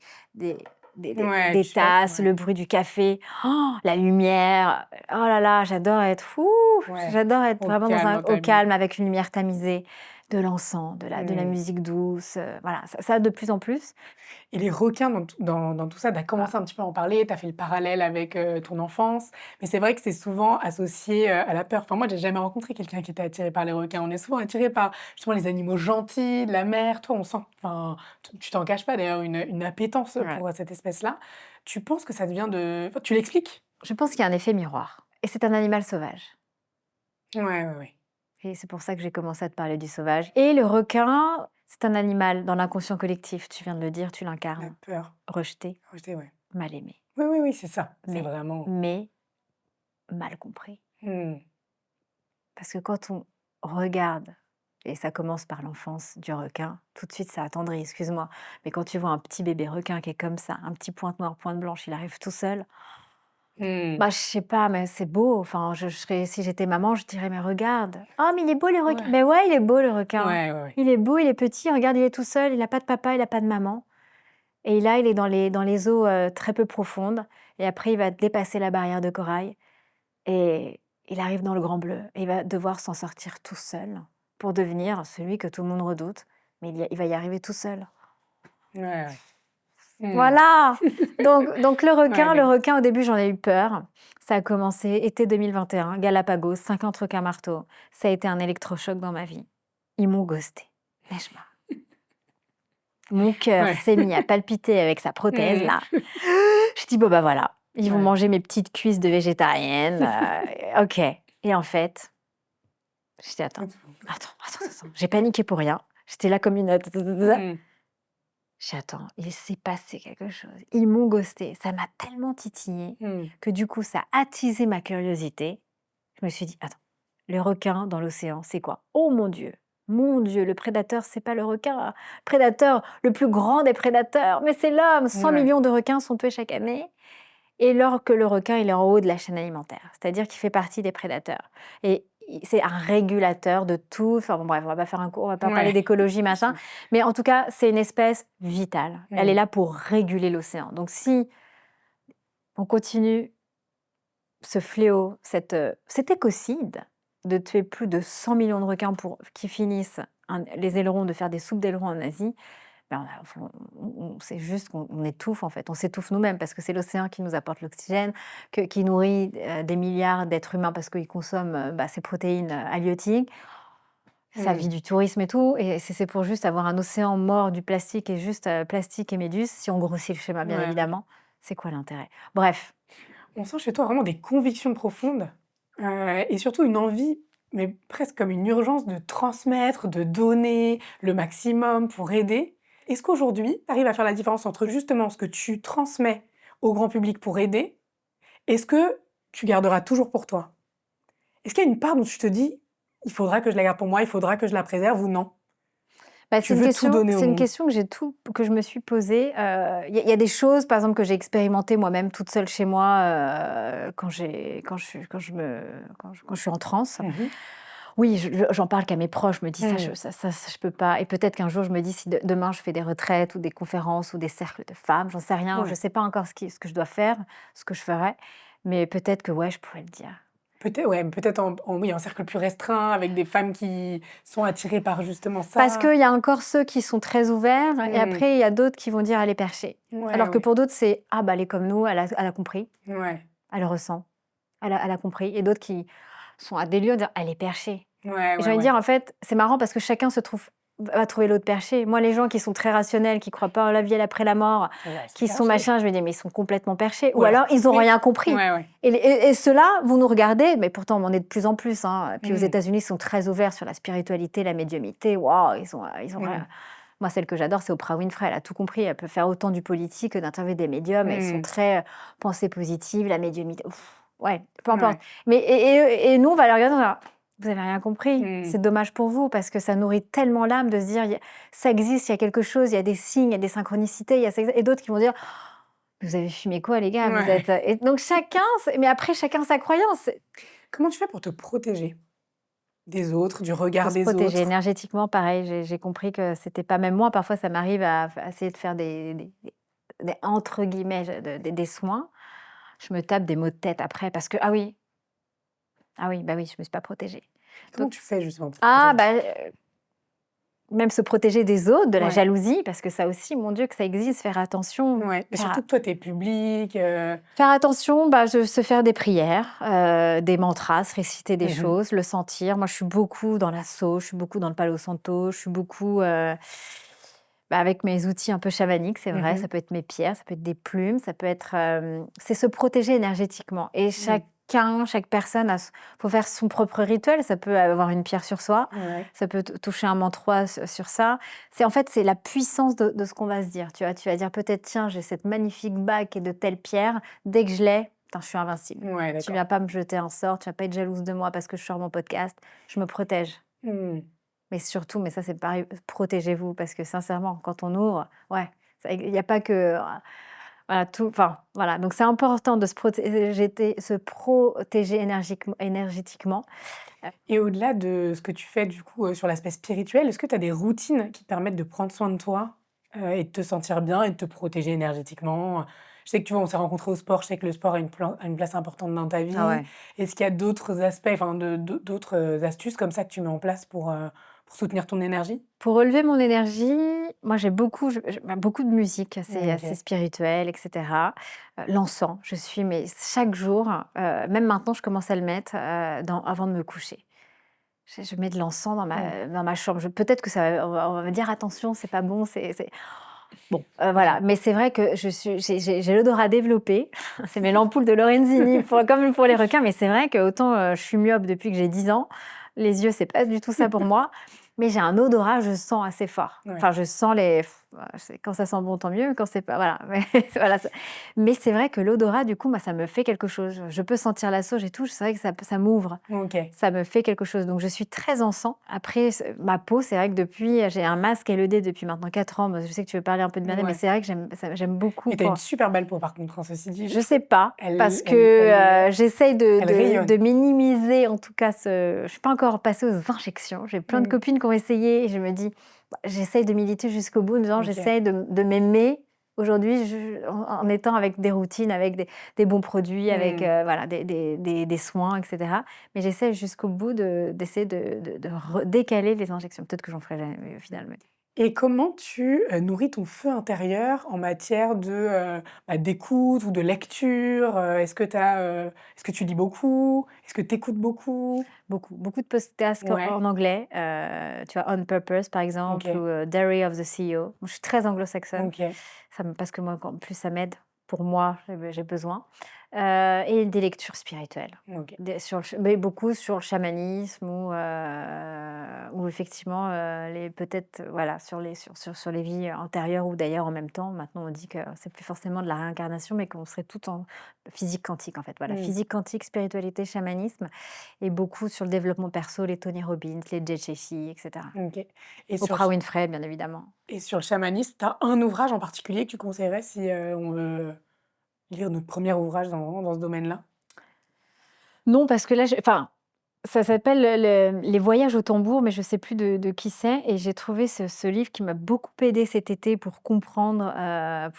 Speaker 1: Ouais,
Speaker 2: des
Speaker 1: tu sais
Speaker 2: tasses,
Speaker 1: ouais.
Speaker 2: le bruit du café, oh, la lumière, oh là là,
Speaker 1: Ouais.
Speaker 2: j'adore être
Speaker 1: Au
Speaker 2: vraiment
Speaker 1: calme, dans
Speaker 2: au
Speaker 1: ta bulle.
Speaker 2: calme avec une lumière tamisée, de l'encens, de la
Speaker 1: Mmh.
Speaker 2: musique douce, voilà, ça de plus en plus.
Speaker 1: Et les requins dans tout ça, tu as
Speaker 2: Ah,
Speaker 1: commencé un petit peu à en parler, tu as fait le parallèle avec, ton enfance, mais c'est vrai que c'est souvent associé, à la peur. Enfin, moi, j'ai jamais rencontré quelqu'un qui était attiré par les requins. On est souvent attiré par, justement, les animaux gentils, de la mer. Toi, on sent enfin, tu t'en caches pas d'ailleurs, une appétence
Speaker 2: ouais.
Speaker 1: pour, cette espèce-là. Tu penses que ça vient de enfin, tu l'expliques?
Speaker 2: Je pense qu'il y a un effet miroir et c'est un animal sauvage
Speaker 1: Ouais, ouais, ouais.
Speaker 2: et c'est pour ça que j'ai commencé à te parler du sauvage et le requin, c'est un animal dans l'inconscient collectif, tu viens de le dire, tu
Speaker 1: La
Speaker 2: l'incarnes,
Speaker 1: peur.
Speaker 2: rejeté,
Speaker 1: Rejeter, ouais.
Speaker 2: mal aimé,
Speaker 1: Oui, oui, oui, c'est ça. C'est
Speaker 2: mais
Speaker 1: vraiment
Speaker 2: mais mal compris.
Speaker 1: mmh.
Speaker 2: Parce que quand on regarde, et ça commence par l'enfance du requin, tout de suite ça attendrit, excuse-moi, mais quand tu vois un petit bébé requin qui est comme ça, un petit pointe noire, pointe blanche, il arrive tout seul,
Speaker 1: Mmh.
Speaker 2: Bah, je sais pas, mais c'est beau. Enfin, je serais si j'étais maman, je dirais: «Mais regarde, oh mais il est beau le requin».
Speaker 1: Ouais.
Speaker 2: Mais ouais, il est beau le requin.
Speaker 1: Ouais, ouais, ouais.
Speaker 2: Il est beau, il est petit, regarde, il est tout seul, il a pas de papa, il a pas de maman et là, il est dans les eaux, très peu profondes et après il va dépasser la barrière de corail et il arrive dans le grand bleu et il va devoir s'en sortir tout seul pour devenir celui que tout le monde redoute, mais il va y arriver tout seul.
Speaker 1: Ouais, ouais. Mmh.
Speaker 2: Voilà! Donc le
Speaker 1: Ouais,
Speaker 2: requin
Speaker 1: beh,
Speaker 2: le requin, au début, j'en ai eu peur. Ça a commencé été 2021, Galapagos, 50 requins marteaux. Ça a été un électrochoc dans ma vie. Ils m'ont ghostée. Lâche-moi. Mon cœur
Speaker 1: ouais.
Speaker 2: s'est mis à palpiter avec sa prothèse
Speaker 1: Mmh.
Speaker 2: là. Je dis: «Bon, bah, voilà, ils vont
Speaker 1: Ouais.
Speaker 2: manger mes petites cuisses de végétarienne, OK» et en fait, je dis: attends, j'ai paniqué pour rien. J'étais là comme une,
Speaker 1: Mmh.
Speaker 2: j'ai attends, il s'est passé quelque chose. Ils m'ont ghostée. Ça m'a tellement titillée
Speaker 1: Mmh.
Speaker 2: que du coup, ça a attisé ma curiosité. Je me suis dit: «Attends, les requins dans l'océan, c'est quoi? Oh mon Dieu, le prédateur, c'est pas le requin. Prédateur, le plus grand des prédateurs, mais c'est l'homme. 100
Speaker 1: Ouais.
Speaker 2: millions de requins sont tués chaque année». Et alors que le requin, il est en haut de la chaîne alimentaire, c'est-à-dire qu'il fait partie des prédateurs et c'est un régulateur de tout. Enfin bon bref, on va pas faire un cours, on va pas parler
Speaker 1: Ouais.
Speaker 2: d'écologie, machin, mais en tout cas, c'est une espèce vitale. Elle est
Speaker 1: Mmh.
Speaker 2: là pour réguler l'océan. Donc si on continue ce fléau, cet écocide de tuer plus de 100 millions de requins pour qu'ils finissent les ailerons, de faire des soupes d'ailerons en Asie, ben, c'est juste qu'on étouffe en fait, on s'étouffe nous-mêmes parce que c'est l'océan qui nous apporte l'oxygène, qui nourrit des milliards d'êtres humains parce qu'ils consomment ces protéines halieutiques. Ça
Speaker 1: Mmh.
Speaker 2: vit du tourisme et tout, et c'est pour juste avoir un océan mort du plastique et juste plastique et méduses, si on grossit le schéma bien
Speaker 1: Ouais, ouais.
Speaker 2: évidemment, c'est quoi l'intérêt? Bref,
Speaker 1: On sent chez toi vraiment des convictions profondes, et surtout une envie, mais presque comme une urgence de transmettre, de donner le maximum pour aider. Est-ce qu'aujourd'hui, tu arrives à faire la différence entre justement ce que tu transmets au grand public pour aider et ce que tu garderas toujours pour toi? Est-ce qu'il y a une part dont tu te dis: «Il faudra que je la garde pour moi, il faudra que je la préserve» ou non?
Speaker 2: bah,
Speaker 1: Tu veux tout donner au
Speaker 2: c'est une
Speaker 1: monde?
Speaker 2: question que je me suis posée. Il y a des choses, par exemple, que j'ai expérimentées moi-même toute seule chez moi, quand je suis en transe.
Speaker 1: Mmh mh.
Speaker 2: Oui, j'en parle qu'à mes proches, je me dis: «Ça,
Speaker 1: Mmh.
Speaker 2: je peux pas» et peut-être qu'un jour je me dis si demain je fais des retraites ou des conférences ou des cercles de femmes, j'en sais rien, je
Speaker 1: Ouais.
Speaker 2: sais pas encore ce que je dois faire, ce que je ferai, mais peut-être que ouais, je pourrais le dire.
Speaker 1: Ouais, peut-être en cercle plus restreint avec des femmes qui sont attirées par justement
Speaker 2: Parce
Speaker 1: ça.
Speaker 2: qu'il y a encore ceux qui sont très ouverts et
Speaker 1: Mmh.
Speaker 2: après il y a d'autres qui vont dire: «Elle est perchée».
Speaker 1: Ouais,
Speaker 2: Alors que
Speaker 1: ouais.
Speaker 2: pour d'autres, c'est: «Ah bah, elle est comme nous, elle a compris,
Speaker 1: Ouais.
Speaker 2: elle ressent, elle a compris» et d'autres qui sont à des lieux de dire: «Elle est perchée».
Speaker 1: Ouais,
Speaker 2: Et j'ai
Speaker 1: ouais,
Speaker 2: envie de
Speaker 1: ouais.
Speaker 2: dire, en fait, c'est marrant parce que chacun se trouve va trouver l'autre perché. Moi, les gens qui sont très rationnels, qui croient pas en la vie après la mort,
Speaker 1: Ouais, c'est
Speaker 2: qui sont
Speaker 1: perché.
Speaker 2: machin, je me dis: «Mais ils sont complètement perchés»
Speaker 1: Ou
Speaker 2: ou
Speaker 1: alors
Speaker 2: alors ils ont
Speaker 1: crispé.
Speaker 2: rien compris.
Speaker 1: Ouais, ouais.
Speaker 2: Et ceux-là vont nous regarder, mais pourtant on en est de plus en plus, hein. Puis aux
Speaker 1: Mmh.
Speaker 2: États-Unis, ils sont très ouverts sur la spiritualité, la médiumnité. Waouh, ils ont
Speaker 1: Mmh.
Speaker 2: rien. Moi, celle que j'adore, c'est Oprah Winfrey. Elle a tout compris. Elle peut faire autant du politique que d'interviewer des médiums et ils sont
Speaker 1: Mmh.
Speaker 2: très, pensée positive, la médiumnité. Ouais, peu importe.
Speaker 1: Ouais.
Speaker 2: Mais et nous, on va les regarder, on va dire: «Vous avez rien compris.
Speaker 1: Mmh.
Speaker 2: C'est dommage pour vous parce que ça nourrit tellement l'âme de se dire: "Il y a ça existe, il y a quelque chose, il y a des signes, il y a des synchronicités, il y a ça" et d'autres qui vont dire: «Vous avez fumé quoi les gars? Vous
Speaker 1: Ouais.
Speaker 2: êtes» et donc chacun, mais après chacun sa croyance.
Speaker 1: Comment tu fais pour te protéger des autres, du
Speaker 2: Faut
Speaker 1: regard
Speaker 2: se
Speaker 1: des
Speaker 2: protéger
Speaker 1: autres?
Speaker 2: énergétiquement, pareil, j'ai compris que c'était pas même moi, parfois ça m'arrive à essayer de faire des entre guillemets, des soins. Je me tape des maux de tête après parce que ah oui, bah oui, je me suis pas protégée.
Speaker 1: Comment
Speaker 2: Donc
Speaker 1: tu fais justement pour te
Speaker 2: ah
Speaker 1: protéger?
Speaker 2: bah, même se protéger des autres, de la
Speaker 1: Ouais.
Speaker 2: jalousie, parce que ça aussi, mon Dieu, que ça existe, faire attention.
Speaker 1: Ouais, mais
Speaker 2: Faire
Speaker 1: surtout que toi, tu es public,
Speaker 2: faire attention, bah, se faire des prières, des mantras, se réciter des
Speaker 1: mmh mh.
Speaker 2: choses, le sentir. Moi, je suis beaucoup dans la sauge, je suis beaucoup dans le palo santo, je suis beaucoup, avec mes outils un peu chamaniques, c'est
Speaker 1: Mmh
Speaker 2: vrai.
Speaker 1: mh.
Speaker 2: Ça peut être mes pierres, ça peut être des plumes, ça peut être, c'est se protéger énergétiquement et
Speaker 1: Mmh.
Speaker 2: chaque personne faut faire son propre rituel. Ça peut avoir une pierre sur soi,
Speaker 1: Ouais.
Speaker 2: ça peut toucher un mantra sur ça. C'est en fait, c'est la puissance de ce qu'on va se dire, tu vois? Tu vas dire peut-être: «Tiens, j'ai cette magnifique bague qui est de telle pierre, dès que je l'ai, putain, je suis invincible.
Speaker 1: Ouais,
Speaker 2: Tu
Speaker 1: d'accord.
Speaker 2: viens pas me jeter un sort, tu vas pas être jalouse de moi parce que je sors mon podcast». Je me protège.
Speaker 1: Mmh.
Speaker 2: Mais surtout, mais ça c'est pareil, protégez-vous parce que sincèrement, quand on ouvre, ouais, il y a pas que Voilà, enfin, voilà. Donc, c'est important de se protéger énergétiquement.
Speaker 1: Et au-delà de ce que tu fais du coup, sur l'aspect spirituel, est-ce que tu as des routines qui te permettent de prendre soin de toi, et de te sentir bien et de te protéger énergétiquement? Je sais que tu vois, on s'est rencontrés au sport, je sais que le sport a une place importante dans ta
Speaker 2: Ah
Speaker 1: vie.
Speaker 2: ouais.
Speaker 1: Est-ce qu'il y a d'autres aspects, enfin d'autres, astuces comme ça que tu mets en place pour soutenir ton énergie?
Speaker 2: Pour relever mon énergie, moi j'ai beaucoup de musique assez
Speaker 1: OK.
Speaker 2: spirituelle, et cetera. L'encens, mais chaque jour, même maintenant je commence à le mettre, avant de me coucher. Je mets de l'encens dans
Speaker 1: Mmh.
Speaker 2: ma chambre. Peut-être que on va me dire: «Attention, c'est pas bon, c'est» bon, voilà. Mais c'est vrai que j'ai l'odorat développé. C'est mes ampoules de Lorenzini comme pour les requins, mais c'est vrai qu'autant, je suis myope depuis que j'ai 10 ans, les yeux, c'est pas du tout ça pour moi, mais j'ai un odorat, je sens assez fort.
Speaker 1: Ouais.
Speaker 2: Enfin, je sens quand ça sent bon, tant mieux, quand c'est pas voilà, mais voilà, mais c'est vrai que l'odorat, du coup, moi, ça me fait quelque chose. Je peux sentir la sauge et tout, c'est vrai que ça m'ouvre.
Speaker 1: OK.
Speaker 2: Ça me fait quelque chose, donc je suis très encens. Après, ma peau, c'est vrai que j'ai un masque LED depuis maintenant 4 ans. Bah, je sais que tu veux parler un peu de bien, mais
Speaker 1: Ouais.
Speaker 2: c'est vrai que j'aime beaucoup
Speaker 1: Et tu as une super belle peau par contre, hein, ceci dit, je
Speaker 2: je
Speaker 1: trouve.
Speaker 2: sais pas, parce
Speaker 1: Elle
Speaker 2: que,
Speaker 1: elle elle
Speaker 2: j'essaye de
Speaker 1: elle
Speaker 2: de
Speaker 1: rayonne.
Speaker 2: de minimiser en tout cas je suis pas encore passée aux injections. J'ai plein de
Speaker 1: Mmh.
Speaker 2: copines qui ont essayé et je me dis: «Bah, j'essaye de militer jusqu'au bout en disant
Speaker 1: OK.
Speaker 2: j'essaye de m'aimer aujourd'hui en étant avec des routines, avec des bons produits, avec,
Speaker 1: Mmh.
Speaker 2: voilà, des soins et cetera. Mais j'essaie jusqu'au bout d'essayer de décaler les injections. Peut-être que j'en ferai jamais au final, mais
Speaker 1: Et comment tu, nourris ton feu intérieur en matière d'écoute ou de lecture? Est-ce que tu lis beaucoup? Est-ce que tu écoutes beaucoup?
Speaker 2: beaucoup de podcasts
Speaker 1: Ouais,
Speaker 2: en anglais, tu vois? On Purpose, par exemple, ou
Speaker 1: OK,
Speaker 2: Diary of the CEO. Moi, je suis très anglo-saxonne,
Speaker 1: OK.
Speaker 2: parce que moi, en plus, ça m'aide. Pour moi, j'ai besoin, et des lectures spirituelles.
Speaker 1: OK.
Speaker 2: Mais beaucoup sur le chamanisme ou effectivement, peut-être, voilà, sur les vies antérieures ou d'ailleurs en même temps. Maintenant, on dit que c'est plus forcément de la réincarnation, mais qu'on serait tout en physique quantique, en fait. Voilà,
Speaker 1: Mmh.
Speaker 2: physique quantique, spiritualité, chamanisme et beaucoup sur le développement perso, les Tony Robbins, les Jay Shetty, et cetera.
Speaker 1: OK. Et sur le
Speaker 2: Oprah Winfrey, bien évidemment.
Speaker 1: et sur le chamanisme, tu as un ouvrage en particulier que tu conseillerais si, on veut lire notre premier ouvrage dans ce domaine-là?
Speaker 2: Non, parce que là, ça s'appelle Les voyages au tambour, mais je sais plus de qui c'est et j'ai trouvé ce livre qui m'a beaucoup aidée cet été pour comprendre, bah,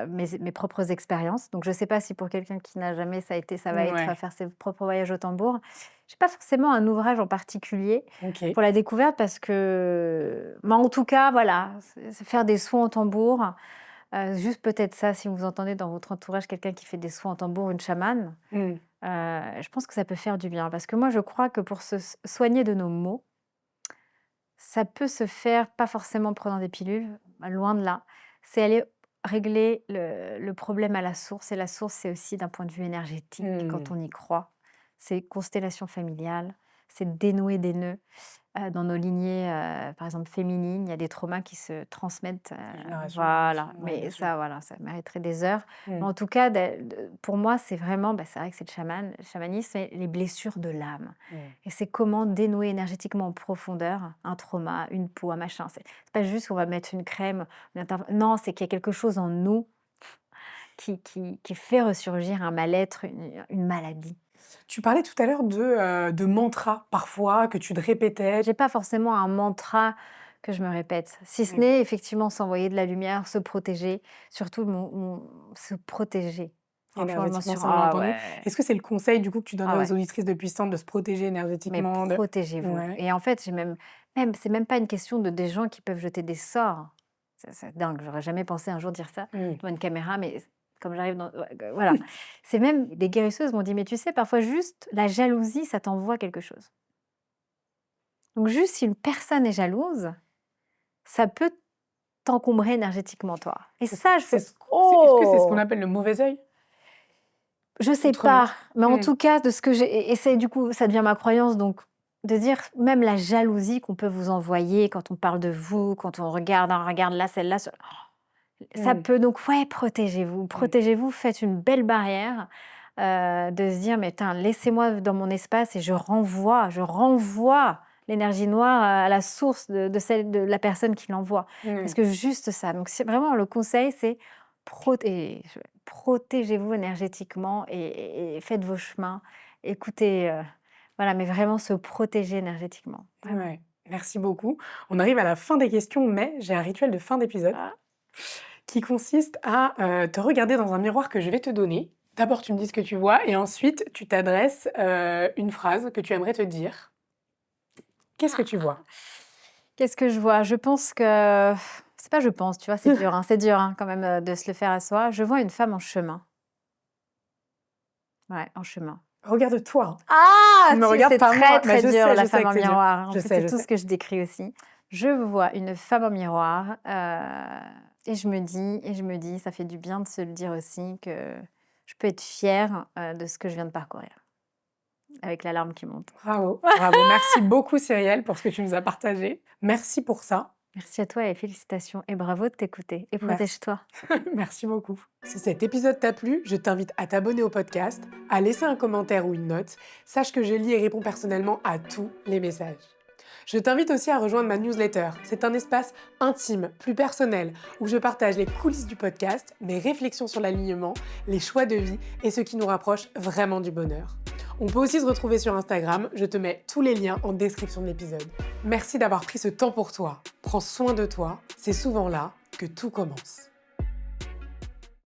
Speaker 2: mes propres expériences. Donc je ne sais pas si pour quelqu'un qui n'a jamais ça va être
Speaker 1: Ouais,
Speaker 2: faire ses propres voyages au tambour. J'ai pas forcément un ouvrage en particulier
Speaker 1: OK.
Speaker 2: pour la découverte parce que mais en tout cas, voilà, c'est faire des soins au tambour, juste peut-être ça, si vous entendez dans votre entourage quelqu'un qui fait des soins au tambour, une chamane.
Speaker 1: Mmh.
Speaker 2: Je pense que ça peut faire du bien parce que moi, je crois que pour se soigner de nos maux, ça peut se faire pas forcément en prenant des pilules, loin de là. C'est aller régler le problème à la source et la source, c'est aussi d'un point de vue énergétique quand
Speaker 1: Mmh.
Speaker 2: on y croit. C'est constellation familiale, c'est dénouer des nœuds. Dans nos lignées, par exemple féminines, il y a des traumas qui se transmettent,
Speaker 1: Génération en génération,
Speaker 2: voilà,
Speaker 1: ouais, bien
Speaker 2: mais
Speaker 1: sûr.
Speaker 2: ça, voilà, ça mériterait des heures. Mais
Speaker 1: Mmh.
Speaker 2: en tout cas, pour moi, c'est vraiment, bah, c'est vrai que c'est le chamanisme et les blessures de l'âme
Speaker 1: Mmh.
Speaker 2: et c'est comment dénouer énergétiquement en profondeur un trauma, une peau, un machin. C'est pas juste qu'on va mettre une crème, non, c'est qu'il y a quelque chose en nous qui fait ressurgir un mal-être, une maladie.
Speaker 1: Tu parlais tout à l'heure de mantras, parfois, que tu te répétais.
Speaker 2: J'ai pas forcément un mantra que je me répète, si ce
Speaker 1: Mmh.
Speaker 2: n'est effectivement s'envoyer de la lumière, se protéger, surtout se protéger. Franchement, je m'en
Speaker 1: Énergétiquement,
Speaker 2: suis
Speaker 1: ça, on l'a
Speaker 2: ah
Speaker 1: entendu.
Speaker 2: ouais,
Speaker 1: Est-ce que c'est le conseil, du coup, que tu
Speaker 2: ah
Speaker 1: donnerais aux
Speaker 2: ouais,
Speaker 1: auditrices de Puissante de se protéger
Speaker 2: mais
Speaker 1: énergétiquement de
Speaker 2: protégez-vous
Speaker 1: ouais,
Speaker 2: et en fait, j'ai même c'est même pas une question de des gens qui peuvent jeter des sorts. C'est dingue, j'aurais jamais pensé un jour dire ça
Speaker 1: mmh,
Speaker 2: devant une caméra, mais comme j'arrive dans ouais, voilà. C'est même des guérisseuses m'ont dit: «Mais tu sais, parfois juste la jalousie, ça t'envoie quelque chose». Donc juste si une personne est jalouse, ça peut t'encombrer énergétiquement, toi. Et ça, je fais:
Speaker 1: est-ce que c'est ce qu'on
Speaker 2: «Oh!»
Speaker 1: appelle le mauvais œil?
Speaker 2: Je sais
Speaker 1: Autrement?
Speaker 2: pas, mais en
Speaker 1: Mmh,
Speaker 2: tout cas, de ce que j'ai et c'est du coup, ça devient ma croyance, donc de dire même la jalousie qu'on peut vous envoyer quand on parle de vous, quand on regarde: «Ah regarde là, celle-là, ça
Speaker 1: mmh,
Speaker 2: peut donc ouais, protégez-vous,
Speaker 1: mmh,
Speaker 2: protégez-vous, faites une belle barrière, de se dire: «Mais tain, laissez-moi dans mon espace et je renvoie l'énergie noire à la source de la personne qui l'envoie». Parce
Speaker 1: mmh.
Speaker 2: que juste ça, donc c'est vraiment le conseil, c'est protégez-vous énergétiquement et faites vos chemins. Écoutez, voilà, mais vraiment se protéger énergétiquement, vraiment.
Speaker 1: Ouais, merci beaucoup. On arrive à la fin des questions, mais j'ai un rituel de fin d'épisode
Speaker 2: Ah,
Speaker 1: qui consiste à te regarder dans un miroir que je vais te donner. D'abord, tu me dis ce que tu vois et ensuite, tu t'adresses une phrase que tu aimerais te dire. Qu'est-ce que tu vois?
Speaker 2: qu'est-ce que je vois? Je pense que c'est pas je pense, tu vois? C'est dur, hein, quand même, de se le faire à soi. Je vois une femme en chemin. Ouais, en chemin.
Speaker 1: Regarde-toi.
Speaker 2: Ah!
Speaker 1: Tu ne me regardes
Speaker 2: C'est
Speaker 1: pas
Speaker 2: très,
Speaker 1: moi. Bah,
Speaker 2: très dur,
Speaker 1: je
Speaker 2: la
Speaker 1: sais
Speaker 2: femme
Speaker 1: que
Speaker 2: en
Speaker 1: c'est dur.
Speaker 2: miroir. En
Speaker 1: Je
Speaker 2: plus,
Speaker 1: sais,
Speaker 2: c'est
Speaker 1: je
Speaker 2: tout ce
Speaker 1: sais.
Speaker 2: que je décris aussi. Je vois une femme en miroir, et je me dis, ça fait du bien de se le dire aussi, que je peux être fière, de ce que je viens de parcourir, avec la larme qui monte.
Speaker 1: Bravo, bravo. Merci beaucoup, Cyrielle, pour ce que tu nous as partagé. Merci pour ça.
Speaker 2: Merci à toi et félicitations et bravo de t'écouter et
Speaker 1: Merci.
Speaker 2: protège-toi.
Speaker 1: Merci beaucoup. Si cet épisode t'a plu, je t'invite à t'abonner au podcast, à laisser un commentaire ou une note. Sache que je lis et réponds personnellement à tous les messages. Je t'invite aussi à rejoindre ma newsletter. C'est un espace intime, plus personnel, où je partage les coulisses du podcast, mes réflexions sur l'alignement, les choix de vie et ce qui nous rapproche vraiment du bonheur. On peut aussi se retrouver sur Instagram, je te mets tous les liens en description de l'épisode. Merci d'avoir pris ce temps pour toi. Prends soin de toi, c'est souvent là que tout commence.